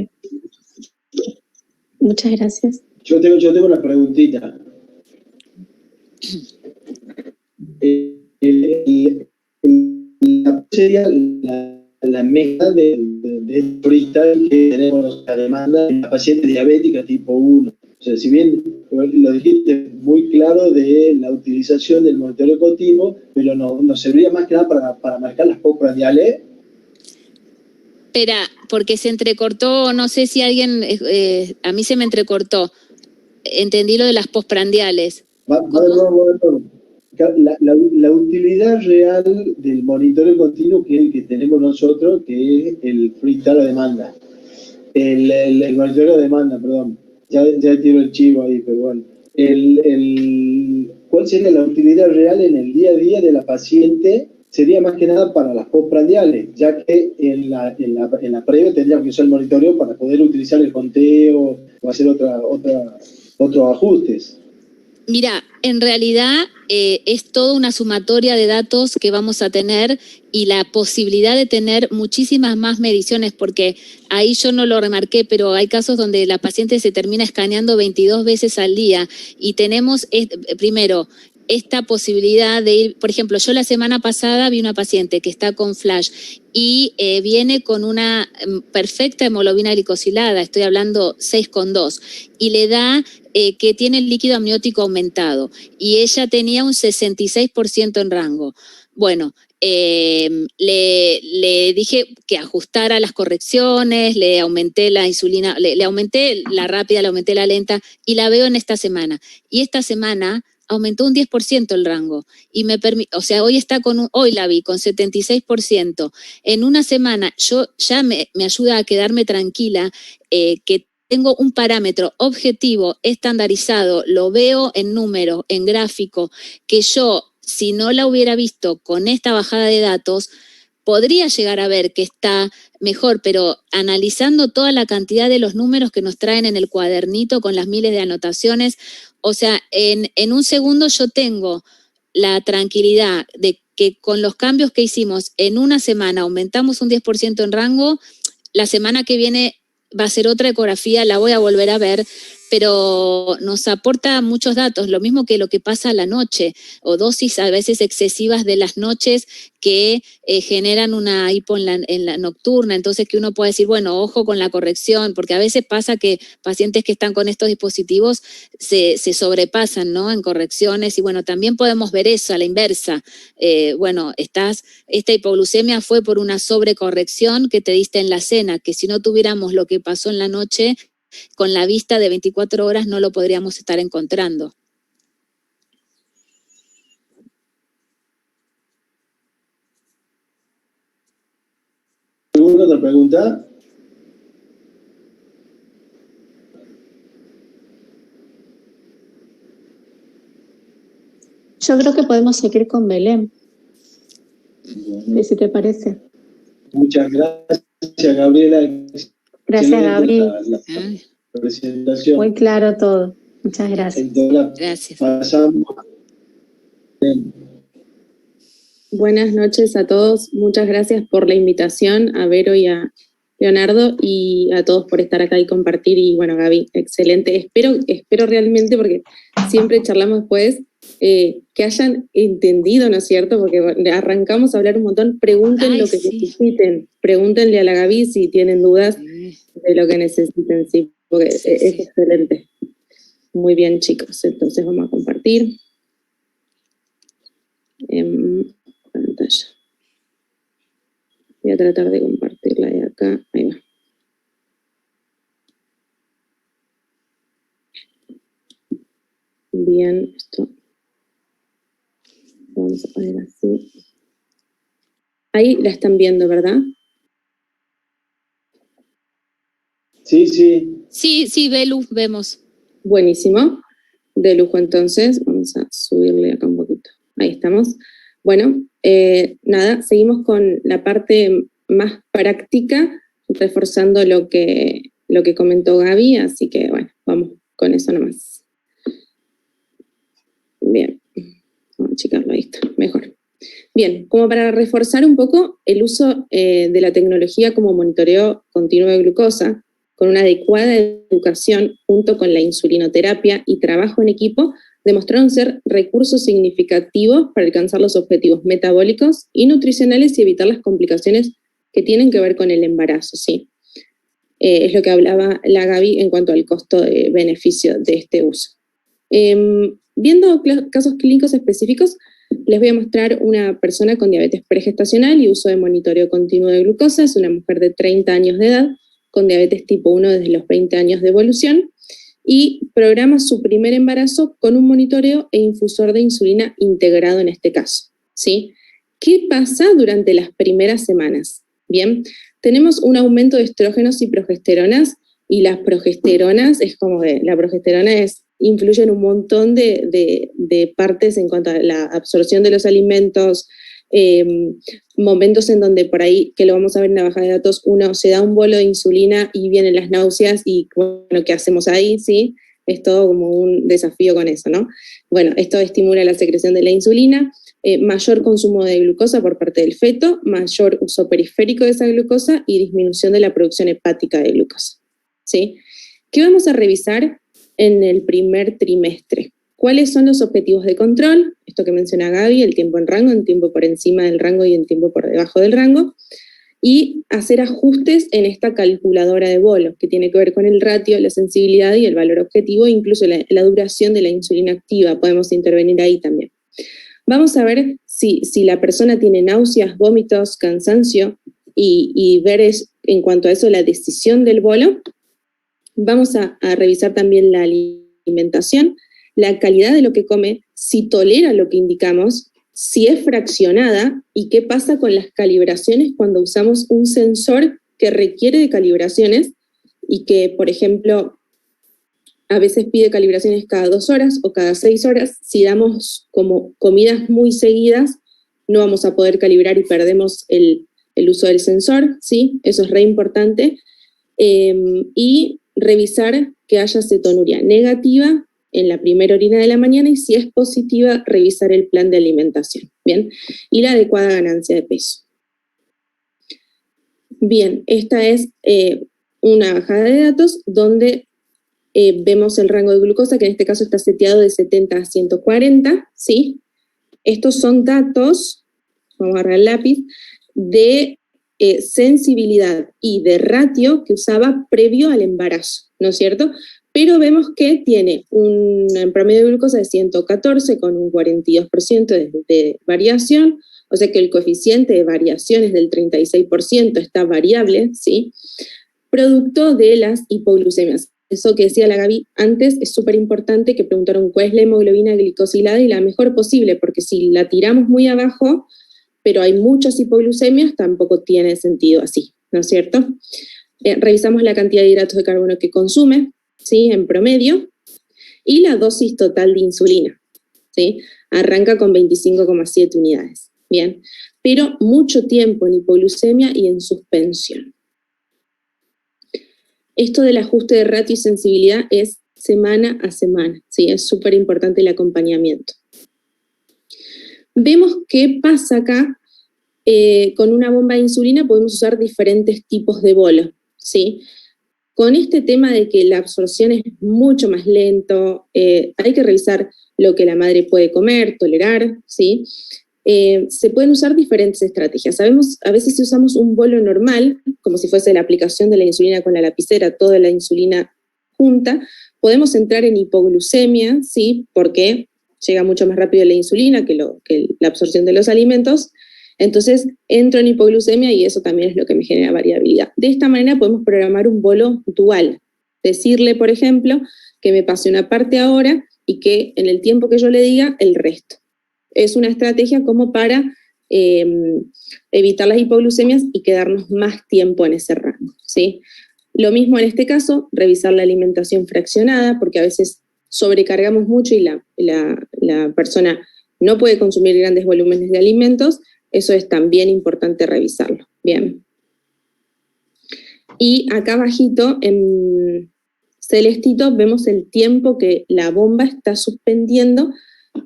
Muchas gracias. Yo tengo una preguntita. Sería la mezcla de freestyle que tenemos la demanda de la paciente diabética tipo 1. O sea, si bien lo dijiste muy claro de la utilización del monitoreo continuo, pero nos serviría más que nada para marcar las postprandiales. Espera, porque se entrecortó, no sé si alguien, a mí se me entrecortó. Entendí lo de las postprandiales. La utilidad real del monitoreo continuo, que es el que tenemos nosotros, que es el freestyle a demanda. El monitoreo a demanda, perdón. Ya tiro el chivo ahí, pero bueno. ¿Cuál sería la utilidad real en el día a día de la paciente? Sería más que nada para las postprandiales, ya que en la previa tendríamos que usar el monitoreo para poder utilizar el conteo o hacer otros ajustes. Mira, En realidad es toda una sumatoria de datos que vamos a tener y la posibilidad de tener muchísimas más mediciones, porque ahí yo no lo remarqué, pero hay casos donde la paciente se termina escaneando 22 veces al día y tenemos, primero, esta posibilidad de ir, por ejemplo, yo la semana pasada vi una paciente que está con flash y viene con una perfecta hemoglobina glicosilada, estoy hablando 6,2, y le da que tiene el líquido amniótico aumentado, y ella tenía un 66% en rango. Bueno, le dije que ajustara las correcciones, le aumenté la insulina, le aumenté la rápida, le aumenté la lenta, y la veo en esta semana. Y esta semana aumentó un 10% el rango. Y o sea, hoy está hoy la vi con 76%. En una semana, yo ya me ayuda a quedarme tranquila que tengo un parámetro objetivo, estandarizado, lo veo en números, en gráfico, que yo, si no la hubiera visto con esta bajada de datos, podría llegar a ver que está mejor, pero analizando toda la cantidad de los números que nos traen en el cuadernito con las miles de anotaciones, o sea, en un segundo yo tengo la tranquilidad de que con los cambios que hicimos en una semana aumentamos un 10% en rango, la semana que viene va a ser otra ecografía, la voy a volver a ver, pero nos aporta muchos datos, lo mismo que lo que pasa a la noche, o dosis a veces excesivas de las noches que generan una hipo en la nocturna, entonces que uno puede decir, bueno, ojo con la corrección, porque a veces pasa que pacientes que están con estos dispositivos se sobrepasan, ¿no?, en correcciones, y bueno, también podemos ver eso a la inversa. Bueno, esta hipoglucemia fue por una sobrecorrección que te diste en la cena, que si no tuviéramos lo que pasó en la noche, con la vista de 24 horas no lo podríamos estar encontrando. ¿Alguna otra pregunta? Yo creo que podemos seguir con Belén, si te parece. Muchas gracias, Gabriela. Gracias, Gaby. La presentación. Muy claro todo. Muchas gracias. Entonces, gracias. Pasamos. Buenas noches a todos. Muchas gracias por la invitación, a Vero y a Leonardo, y a todos por estar acá y compartir. Y bueno, Gaby, excelente. Espero realmente, porque siempre charlamos después, que hayan entendido, ¿no es cierto? Porque arrancamos a hablar un montón. Pregunten lo que necesiten. Pregúntenle a la Gaby si tienen dudas de lo que necesiten, sí, porque es excelente. Muy bien, chicos. Entonces vamos a compartir en pantalla. Voy a tratar de compartirla de acá. Ahí va. Bien, esto vamos a poner así. Ahí la están viendo, ¿verdad? Sí, sí. Sí, Belu, vemos. Buenísimo. De lujo, entonces. Vamos a subirle acá un poquito. Ahí estamos. Bueno, nada, seguimos con la parte más práctica, reforzando lo que comentó Gaby, así que bueno, vamos con eso nomás. Bien, vamos a checarlo, ahí está, mejor. Bien, como para reforzar un poco el uso de la tecnología como monitoreo continuo de glucosa, con una adecuada educación junto con la insulinoterapia y trabajo en equipo, demostraron ser recursos significativos para alcanzar los objetivos metabólicos y nutricionales y evitar las complicaciones que tienen que ver con el embarazo, ¿sí? Es lo que hablaba la Gaby en cuanto al costo-beneficio de este uso. Viendo casos clínicos específicos, les voy a mostrar una persona con diabetes pregestacional y uso de monitoreo continuo de glucosa. Es una mujer de 30 años de edad, con diabetes tipo 1 desde los 20 años de evolución, y programa su primer embarazo con un monitoreo e infusor de insulina integrado en este caso, ¿sí? ¿Qué pasa durante las primeras semanas? Bien, tenemos un aumento de estrógenos y progesteronas, y las progesteronas es como que la progesterona influye en un montón de partes en cuanto a la absorción de los alimentos, momentos en donde por ahí, que lo vamos a ver en la bajada de datos, uno se da un bolo de insulina y vienen las náuseas y bueno, ¿qué hacemos ahí? ¿Sí? es todo como un desafío con eso, ¿no? Bueno, esto estimula la secreción de la insulina, mayor consumo de glucosa por parte del feto, mayor uso periférico de esa glucosa y disminución de la producción hepática de glucosa, ¿sí? ¿Qué vamos a revisar en el primer trimestre? ¿Cuáles son los objetivos de control? Esto que menciona Gaby, el tiempo en rango, en tiempo por encima del rango y en tiempo por debajo del rango. Y hacer ajustes en esta calculadora de bolo, que tiene que ver con el ratio, la sensibilidad y el valor objetivo, incluso la duración de la insulina activa. Podemos intervenir ahí también. Vamos a ver si la persona tiene náuseas, vómitos, cansancio, y ver en cuanto a eso la decisión del bolo. Vamos a revisar también la alimentación, la calidad de lo que come, si tolera lo que indicamos, si es fraccionada y qué pasa con las calibraciones cuando usamos un sensor que requiere de calibraciones y que, por ejemplo, a veces pide calibraciones cada 2 horas o cada 6 horas. Si damos como comidas muy seguidas, no vamos a poder calibrar y perdemos el uso del sensor, ¿sí? Eso es re importante. Y revisar que haya cetonuria negativa en la primera orina de la mañana y si es positiva, revisar el plan de alimentación, ¿bien? Y la adecuada ganancia de peso. Bien, esta es una bajada de datos donde vemos el rango de glucosa, que en este caso está seteado de 70 a 140, ¿sí? Estos son datos, vamos a agarrar el lápiz, de sensibilidad y de ratio que usaba previo al embarazo, ¿no es cierto? Pero vemos que tiene un promedio de glucosa de 114 con un 42% de variación, o sea que el coeficiente de variación es del 36%, está variable, ¿sí? Producto de las hipoglucemias. Eso que decía la Gaby antes es súper importante, que preguntaron cuál es la hemoglobina glicosilada y la mejor posible, porque si la tiramos muy abajo, pero hay muchas hipoglucemias, tampoco tiene sentido así, ¿no es cierto? Revisamos la cantidad de hidratos de carbono que consume, ¿sí? En promedio, y la dosis total de insulina, ¿sí? Arranca con 25,7 unidades, ¿bien? Pero mucho tiempo en hipoglucemia y en suspensión. Esto del ajuste de ratio y sensibilidad es semana a semana, ¿sí? Es súper importante el acompañamiento. Vemos qué pasa acá. Con una bomba de insulina podemos usar diferentes tipos de bolos, ¿sí? Con este tema de que la absorción es mucho más lento, hay que revisar lo que la madre puede comer, tolerar, ¿sí? Se pueden usar diferentes estrategias. Sabemos, a veces si usamos un bolo normal, como si fuese la aplicación de la insulina con la lapicera, toda la insulina junta, podemos entrar en hipoglucemia, ¿sí? Porque llega mucho más rápido la insulina que la absorción de los alimentos. Entonces entro en hipoglucemia y eso también es lo que me genera variabilidad. De esta manera podemos programar un bolo dual. Decirle, por ejemplo, que me pase una parte ahora y que en el tiempo que yo le diga, el resto. Es una estrategia como para evitar las hipoglucemias y quedarnos más tiempo en ese rango, ¿sí? Lo mismo en este caso, revisar la alimentación fraccionada, porque a veces sobrecargamos mucho y la persona no puede consumir grandes volúmenes de alimentos. Eso es también importante revisarlo. Bien. Y acá abajito, en celestito, vemos el tiempo que la bomba está suspendiendo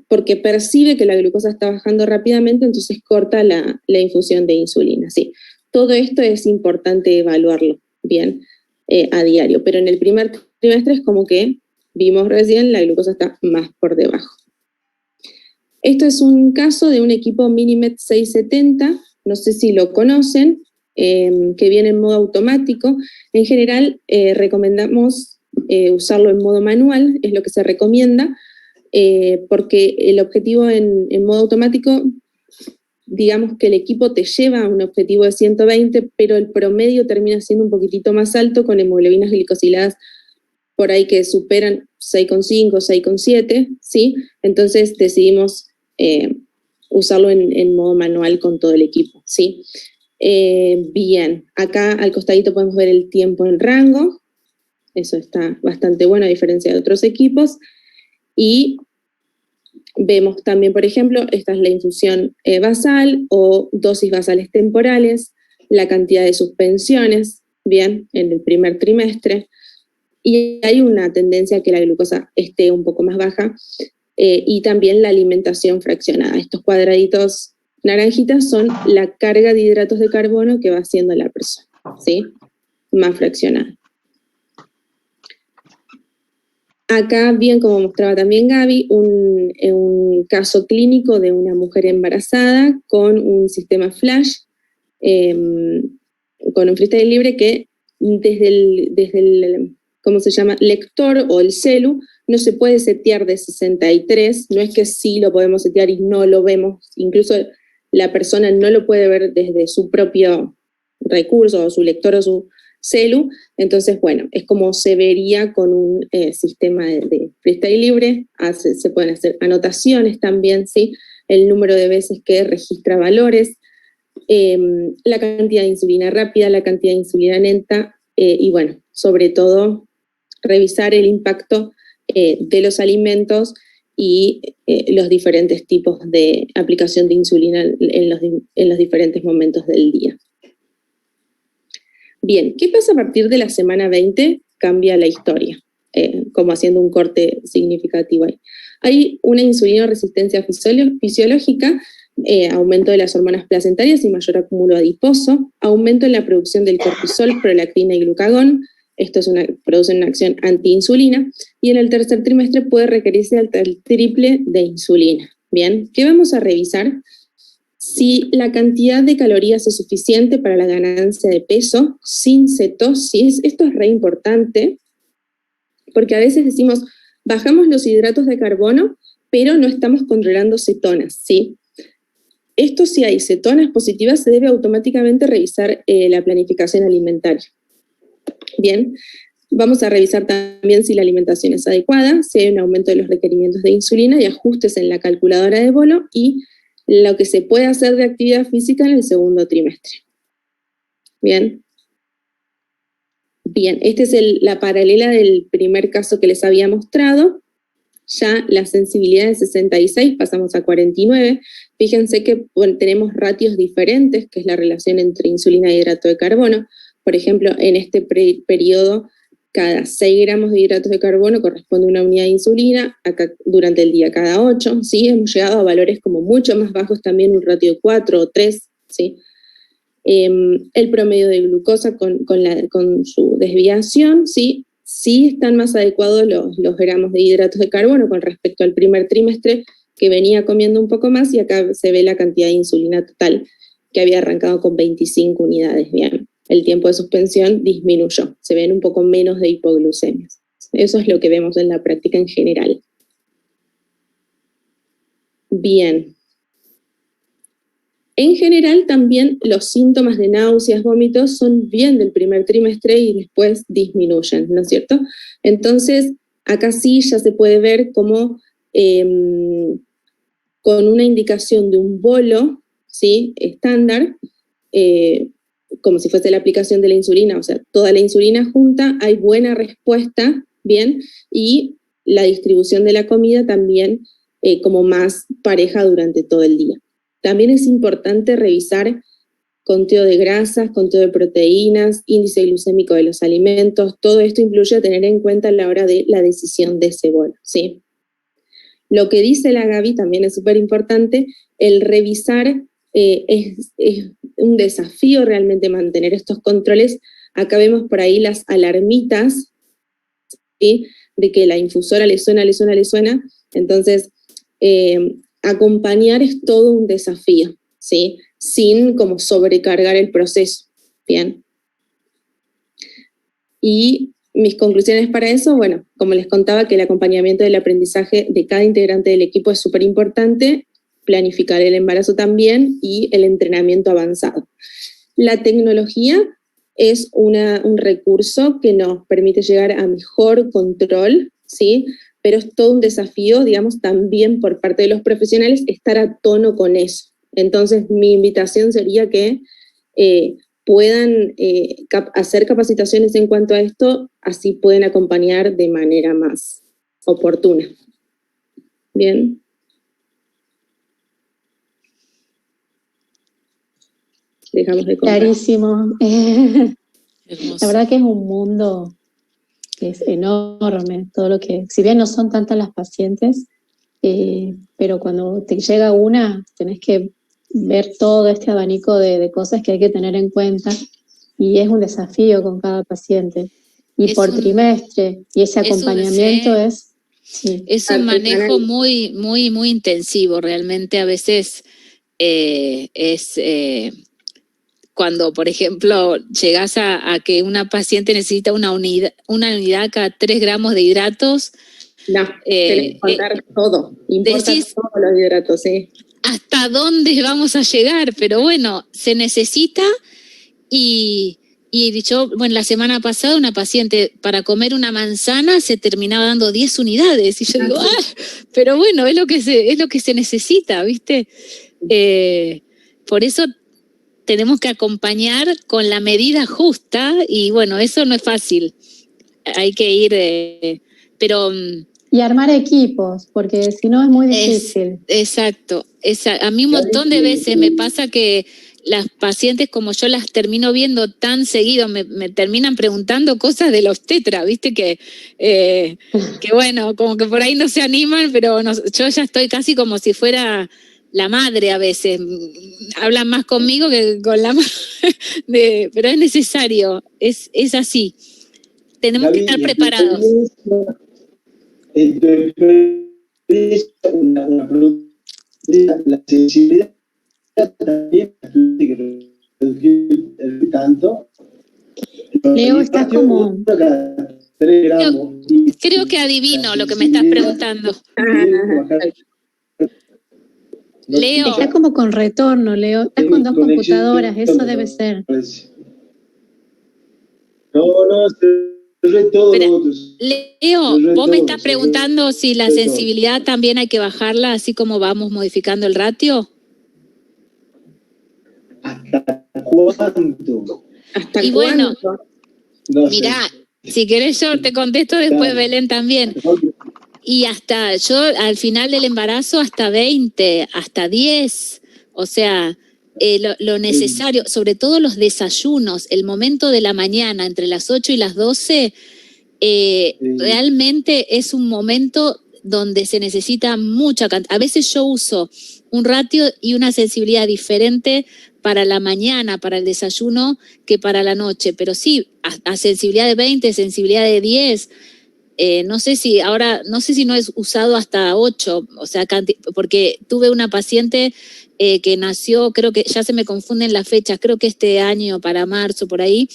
porque percibe que la glucosa está bajando rápidamente, entonces corta la infusión de insulina. Sí. Todo esto es importante evaluarlo bien a diario, pero en el primer trimestre es como que vimos recién, la glucosa está más por debajo. Esto es un caso de un equipo Minimed 670, no sé si lo conocen, que viene en modo automático. En general recomendamos usarlo en modo manual, es lo que se recomienda, porque el objetivo en modo automático, digamos que el equipo te lleva a un objetivo de 120, pero el promedio termina siendo un poquitito más alto con hemoglobinas glicosiladas por ahí que superan 6,5, 6,7, ¿sí? Entonces decidimos usarlo en modo manual con todo el equipo, ¿sí? Bien, acá al costadito podemos ver el tiempo en rango, eso está bastante bueno a diferencia de otros equipos, y vemos también, por ejemplo, esta es la infusión basal o dosis basales temporales, la cantidad de suspensiones, bien, en el primer trimestre, y hay una tendencia a que la glucosa esté un poco más baja, y también la alimentación fraccionada. Estos cuadraditos naranjitas son la carga de hidratos de carbono que va haciendo la persona, ¿sí? Más fraccionada. Acá, bien, como mostraba también Gaby, un caso clínico de una mujer embarazada con un sistema flash, con un freestyle libre que desde el ¿cómo se llama?, lector o el celu, no se puede setear de 63, no es que sí lo podemos setear y no lo vemos, incluso la persona no lo puede ver desde su propio recurso, o su lector o su celu, entonces bueno, es como se vería con un sistema de freestyle libre, se pueden hacer anotaciones también, ¿sí? El número de veces que registra valores, la cantidad de insulina rápida, la cantidad de insulina lenta, y bueno, sobre todo revisar el impacto de los alimentos y los diferentes tipos de aplicación de insulina en los diferentes momentos del día. Bien, ¿qué pasa a partir de la semana 20? Cambia la historia, como haciendo un corte significativo ahí. Hay una insulinoresistencia fisiológica, aumento de las hormonas placentarias y mayor acúmulo adiposo, aumento en la producción del cortisol, prolactina y glucagón. Esto produce una acción antiinsulina, y en el tercer trimestre puede requerirse hasta el triple de insulina. Bien, ¿qué vamos a revisar? Si la cantidad de calorías es suficiente para la ganancia de peso sin cetosis. Esto es re importante, porque a veces decimos, bajamos los hidratos de carbono, pero no estamos controlando cetonas, ¿sí? Esto, si hay cetonas positivas, se debe automáticamente revisar la planificación alimentaria. Bien, vamos a revisar también si la alimentación es adecuada, si hay un aumento de los requerimientos de insulina y ajustes en la calculadora de bolo, y lo que se puede hacer de actividad física en el segundo trimestre. Bien. Bien, esta es la paralela del primer caso que les había mostrado. Ya la sensibilidad de 66 pasamos a 49. Fíjense que tenemos ratios diferentes, que es la relación entre insulina y hidrato de carbono. Por ejemplo, en este periodo, cada 6 gramos de hidratos de carbono corresponde a una unidad de insulina, acá durante el día cada 8, ¿sí? Hemos llegado a valores como mucho más bajos también, un ratio de 4 o 3, ¿sí? El promedio de glucosa con su desviación, ¿sí? Sí están más adecuados los gramos de hidratos de carbono con respecto al primer trimestre, que venía comiendo un poco más, y acá se ve la cantidad de insulina total, que había arrancado con 25 unidades, bien. El tiempo de suspensión disminuyó, se ven un poco menos de hipoglucemias. Eso es lo que vemos en la práctica en general. Bien. En general también los síntomas de náuseas, vómitos son bien del primer trimestre y después disminuyen, ¿no es cierto? Entonces, acá sí ya se puede ver como con una indicación de un bolo, ¿sí?, estándar, como si fuese la aplicación de la insulina, o sea, toda la insulina junta, hay buena respuesta, bien, y la distribución de la comida también como más pareja durante todo el día. También es importante revisar conteo de grasas, conteo de proteínas, índice glucémico de los alimentos. Todo esto influye a tener en cuenta a la hora de la decisión de ese bolo, ¿sí? Lo que dice la Gaby también es súper importante, el revisar es un desafío realmente mantener estos controles. Acá vemos por ahí las alarmitas, ¿sí?, de que la infusora le suena. Entonces, acompañar es todo un desafío, ¿sí?, sin como sobrecargar el proceso, ¿bien? Y mis conclusiones para eso, bueno, como les contaba, que el acompañamiento del aprendizaje de cada integrante del equipo es súper importante, planificar el embarazo también y el entrenamiento avanzado. La tecnología es un recurso que nos permite llegar a mejor control, ¿sí?, pero es todo un desafío, digamos, también por parte de los profesionales estar a tono con eso. Entonces, mi invitación sería que puedan hacer capacitaciones en cuanto a esto, así pueden acompañar de manera más oportuna. Bien. Dejamos de contar. Clarísimo. La verdad que es un mundo es enorme, todo lo que, si bien no son tantas las pacientes, pero cuando te llega una, tenés que ver todo este abanico de cosas que hay que tener en cuenta, y es un desafío con cada paciente. Y Es por un- trimestre, y ese acompañamiento sí. Es un manejo muy, muy, muy intensivo, realmente a veces cuando, por ejemplo, llegás a que una paciente necesita una unidad cada 3 gramos de hidratos. No, tenés que contar todo, importa decís, todos los hidratos, sí. ¿Hasta dónde vamos a llegar? Pero bueno, se necesita y yo, bueno, la semana pasada una paciente para comer una manzana se terminaba dando 10 unidades y yo digo, pero bueno, es lo que se necesita, ¿viste? Por eso tenemos que acompañar con la medida justa y bueno, eso no es fácil. Hay que ir, pero... Y armar equipos, porque si no es muy difícil. Exacto. A mí un montón de veces me pasa que las pacientes, como yo las termino viendo tan seguido, me terminan preguntando cosas de la obstetra, ¿viste? Que bueno, como que por ahí no se animan, pero yo ya estoy casi como si fuera la madre a veces. Hablan más conmigo que con la madre, pero es necesario, es así. Tenemos que estar preparados. En tu experiencia, la sensibilidad también tanto. Leo, estás como... 3 gramos. Creo que adivino lo que me estás preguntando. Leo. Estás como con retorno, Leo. Estás con 2 computadoras, eso debe ser. No, todo Espera, lo otro. Leo, vos me estás preguntando si la sensibilidad también hay que bajarla, así como vamos modificando el ratio. ¿Hasta cuánto? ¿Hasta y cuándo? Bueno, No mirá, sé. si querés yo te contesto después, Belén también. Y hasta yo al final del embarazo hasta 20, hasta 10, o sea, lo necesario, sobre todo los desayunos, el momento de la mañana entre las 8 y las 12, realmente es un momento donde se necesita mucha cantidad. A veces yo uso un ratio y una sensibilidad diferente para la mañana, para el desayuno, que para la noche, pero sí, a sensibilidad de 20, sensibilidad de 10, no sé si no es usado hasta 8, o sea, porque tuve una paciente que nació, creo que ya se me confunden las fechas, creo que este año para marzo, por ahí,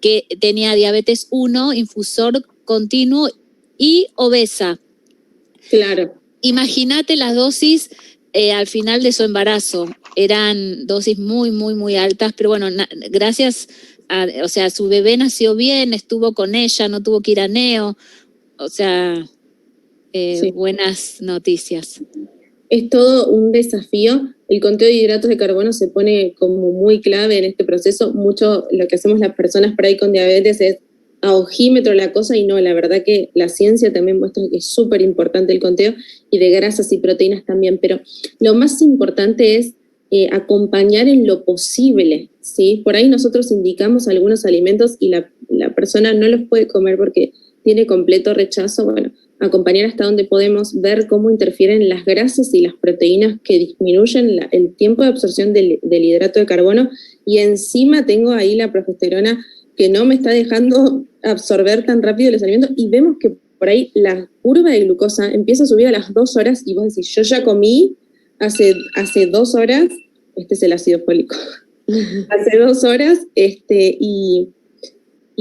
que tenía diabetes 1, infusor continuo y obesa. Claro. Imagínate las dosis al final de su embarazo. Eran dosis muy, muy, muy altas, pero bueno, gracias o sea, su bebé nació bien, estuvo con ella, no tuvo que ir a neo, o sea, Sí. Buenas noticias. Es todo un desafío. El conteo de hidratos de carbono se pone como muy clave en este proceso. Mucho lo que hacemos las personas por ahí con diabetes es a ojímetro la cosa, y no, la verdad que la ciencia también muestra que es súper importante el conteo, y de grasas y proteínas también, pero lo más importante es acompañar en lo posible, ¿sí? Por ahí nosotros indicamos algunos alimentos y la persona no los puede comer porque tiene completo rechazo. Bueno, acompañar hasta donde podemos, ver cómo interfieren las grasas y las proteínas que disminuyen el tiempo de absorción del hidrato de carbono, y encima tengo ahí la progesterona que no me está dejando absorber tan rápido los alimentos, y vemos que por ahí la curva de glucosa empieza a subir a las 2 horas, y vos decís, yo ya comí hace 2 horas, este es el ácido fólico, hace 2 horas, y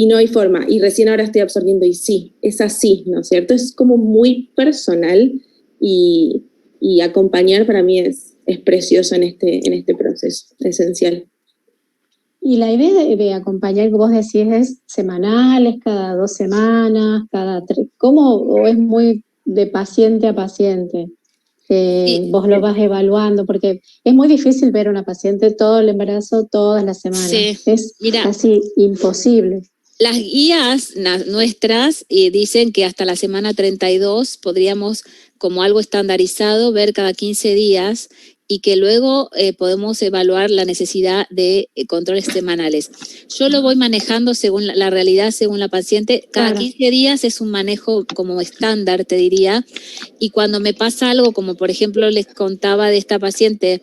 no hay forma, y recién ahora estoy absorbiendo, y sí, es así, ¿no es cierto? Es como muy personal, y acompañar para mí es precioso en este proceso, esencial. Y la idea de acompañar, que vos decís, es semanales, cada 2 semanas, cada 3, ¿cómo? ¿O es muy de paciente a paciente? Sí. Vos lo vas evaluando, porque es muy difícil ver a una paciente todo el embarazo, todas las semanas. Sí. Es casi imposible. Las guías nuestras dicen que hasta la semana 32 podríamos, como algo estandarizado, ver cada 15 días, y que luego podemos evaluar la necesidad de controles semanales. Yo lo voy manejando según la realidad, según la paciente. Cada 15 días es un manejo como estándar, te diría, y cuando me pasa algo, como por ejemplo les contaba de esta paciente,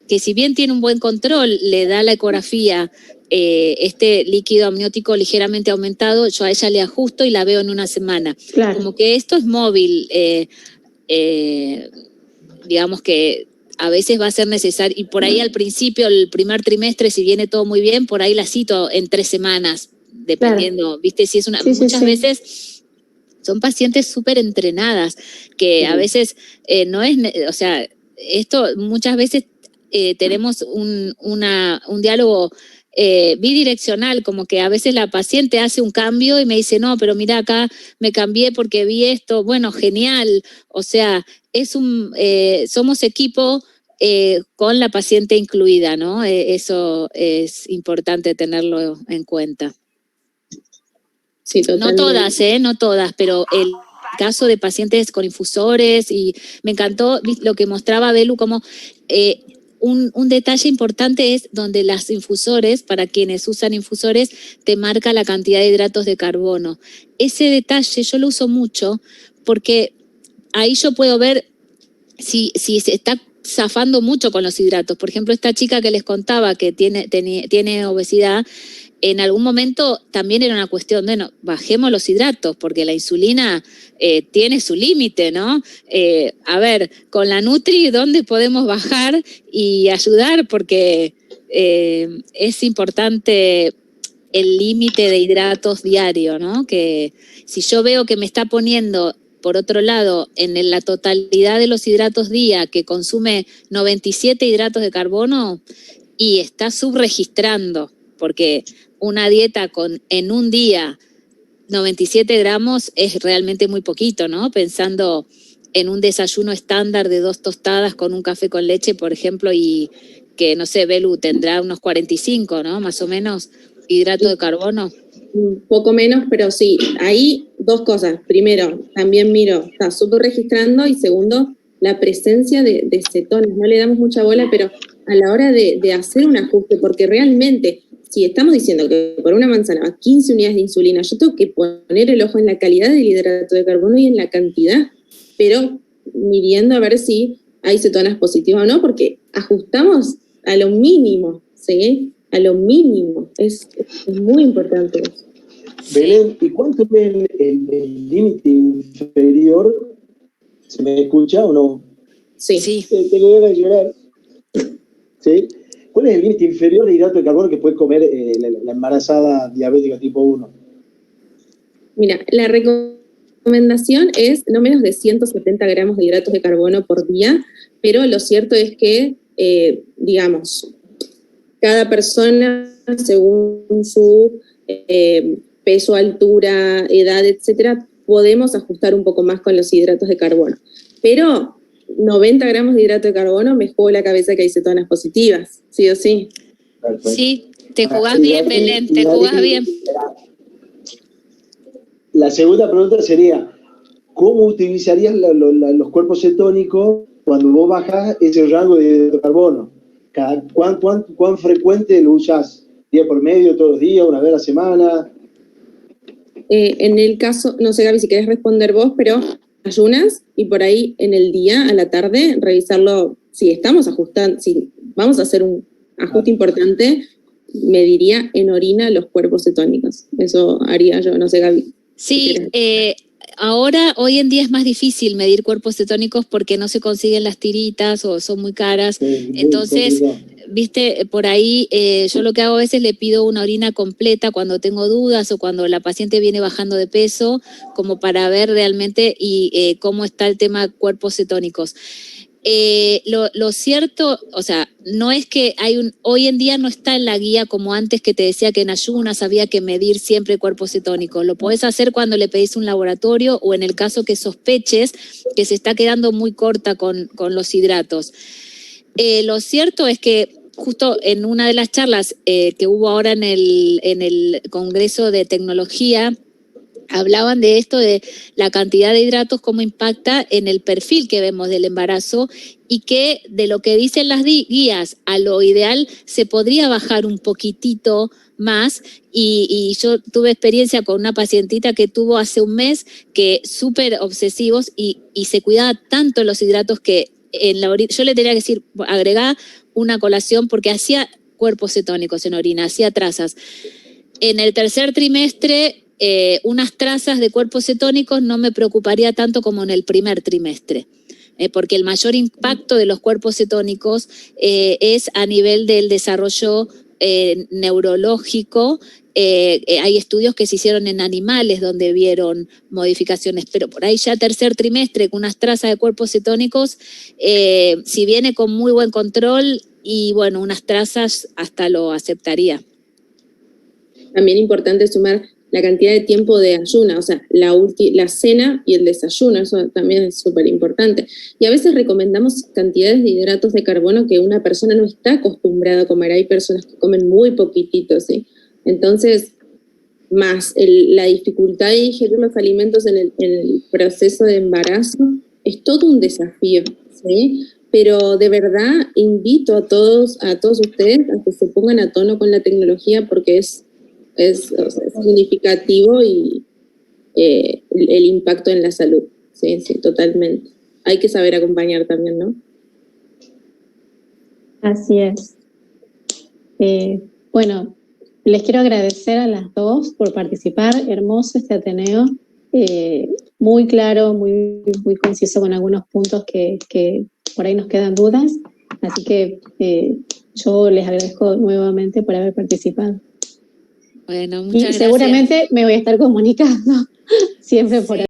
que si bien tiene un buen control, le da la ecografía este líquido amniótico ligeramente aumentado, yo a ella le ajusto y la veo en una semana. Claro. Como que esto es móvil, digamos que a veces va a ser necesario, y por ahí al principio, el primer trimestre, si viene todo muy bien, por ahí la cito en 3 semanas, dependiendo, ¿viste? Si es una, muchas veces son pacientes súper entrenadas, que a veces no es, o sea, esto muchas veces tenemos un diálogo bidireccional, como que a veces la paciente hace un cambio y me dice, no, pero mira, acá me cambié porque vi esto, bueno, genial, o sea, somos equipo con la paciente incluida, ¿no? Eso es importante tenerlo en cuenta. Sí, totalmente. No todas, pero el caso de pacientes con infusores, y me encantó lo que mostraba Belu, como un detalle importante es donde las infusores, para quienes usan infusores, te marca la cantidad de hidratos de carbono. Ese detalle yo lo uso mucho porque ahí yo puedo ver si se está zafando mucho con los hidratos. Por ejemplo, esta chica que les contaba que tiene obesidad, en algún momento también era una cuestión de, no, bajemos los hidratos, porque la insulina tiene su límite, ¿no? A ver, con la Nutri, ¿dónde podemos bajar y ayudar? Porque es importante el límite de hidratos diario, ¿no? Que si yo veo que me está poniendo, por otro lado, en la totalidad de los hidratos día, que consume 97 hidratos de carbono y está subregistrando, porque una dieta en un día 97 gramos es realmente muy poquito, ¿no? Pensando en un desayuno estándar de 2 tostadas con un café con leche, por ejemplo, y que, no sé, Belu tendrá unos 45, ¿no? Más o menos, hidrato de carbono. Un poco menos, pero sí, ahí 2 cosas. Primero, también miro, está súper registrando, y segundo, la presencia de cetonas. No le damos mucha bola, pero a la hora de hacer un ajuste, porque realmente, si estamos diciendo que por una manzana va 15 unidades de insulina, yo tengo que poner el ojo en la calidad del hidrato de carbono y en la cantidad, pero midiendo a ver si hay cetonas positivas o no, porque ajustamos a lo mínimo, ¿sí? A lo mínimo. Es muy importante eso. Belén, ¿y cuánto es el límite inferior? ¿Se me escucha o no? Sí. Tengo ganas de llorar. ¿Sí? ¿Cuál es el límite inferior de hidrato de carbono que puede comer la embarazada diabética tipo 1? Mira, la recomendación es no menos de 170 gramos de hidratos de carbono por día, pero lo cierto es que, digamos, cada persona, según su peso, altura, edad, etcétera, podemos ajustar un poco más con los hidratos de carbono. Pero 90 gramos de hidrato de carbono me juego la cabeza que hay cetonas positivas, sí o sí. Perfecto. Sí, te jugás bien, Belén, te jugás bien. La segunda pregunta sería, ¿cómo utilizarías los cuerpos cetónicos cuando vos bajás ese rango de hidrato de carbono? ¿Cuán frecuente lo usás? ¿Día por medio, todos los días, una vez a la semana? En el caso, no sé, Gaby, si querés responder vos, pero ayunas y por ahí en el día, a la tarde, revisarlo. Si estamos ajustando, si vamos a hacer un ajuste importante, mediría en orina los cuerpos cetónicos. Eso haría yo, no sé, Gaby. Sí, ahora, hoy en día es más difícil medir cuerpos cetónicos porque no se consiguen las tiritas o son muy caras. Sí, entonces, viste, por ahí yo lo que hago a veces le pido una orina completa cuando tengo dudas o cuando la paciente viene bajando de peso, como para ver realmente cómo está el tema cuerpos cetónicos. Lo cierto, o sea, no es que hoy en día no está en la guía como antes, que te decía que en ayunas había que medir siempre cuerpos cetónicos. Lo podés hacer cuando le pedís un laboratorio o en el caso que sospeches que se está quedando muy corta con los hidratos. Lo cierto es que justo en una de las charlas que hubo ahora en el Congreso de Tecnología, hablaban de esto, de la cantidad de hidratos, cómo impacta en el perfil que vemos del embarazo, y que de lo que dicen las guías a lo ideal se podría bajar un poquitito más, y yo tuve experiencia con una pacientita que tuvo hace un mes que súper obsesivos y se cuidaba tanto los hidratos que yo le tenía que decir, agregá una colación porque hacía cuerpos cetónicos en orina, hacía trazas. En el tercer trimestre, unas trazas de cuerpos cetónicos no me preocuparía tanto como en el primer trimestre. Porque el mayor impacto de los cuerpos cetónicos es a nivel del desarrollo neurológico. Hay estudios que se hicieron en animales donde vieron modificaciones, pero por ahí ya tercer trimestre con unas trazas de cuerpos cetónicos, si viene con muy buen control y bueno, unas trazas hasta lo aceptaría. También importante sumar la cantidad de tiempo de ayuna, o sea, la cena y el desayuno, eso también es súper importante. Y a veces recomendamos cantidades de hidratos de carbono que una persona no está acostumbrada a comer. Hay personas que comen muy poquitito, ¿sí? Entonces, más la dificultad de digerir los alimentos en el proceso de embarazo, es todo un desafío, ¿sí? Pero de verdad invito a todos ustedes a que se pongan a tono con la tecnología porque es significativo y el impacto en la salud, sí, totalmente. Hay que saber acompañar también, ¿no? Así es. Bueno, les quiero agradecer a las dos por participar. Hermoso este Ateneo, muy claro, muy conciso con algunos puntos que por ahí nos quedan dudas. Así que yo les agradezco nuevamente por haber participado. Bueno, muchas gracias. Seguramente me voy a estar comunicando siempre por ahí.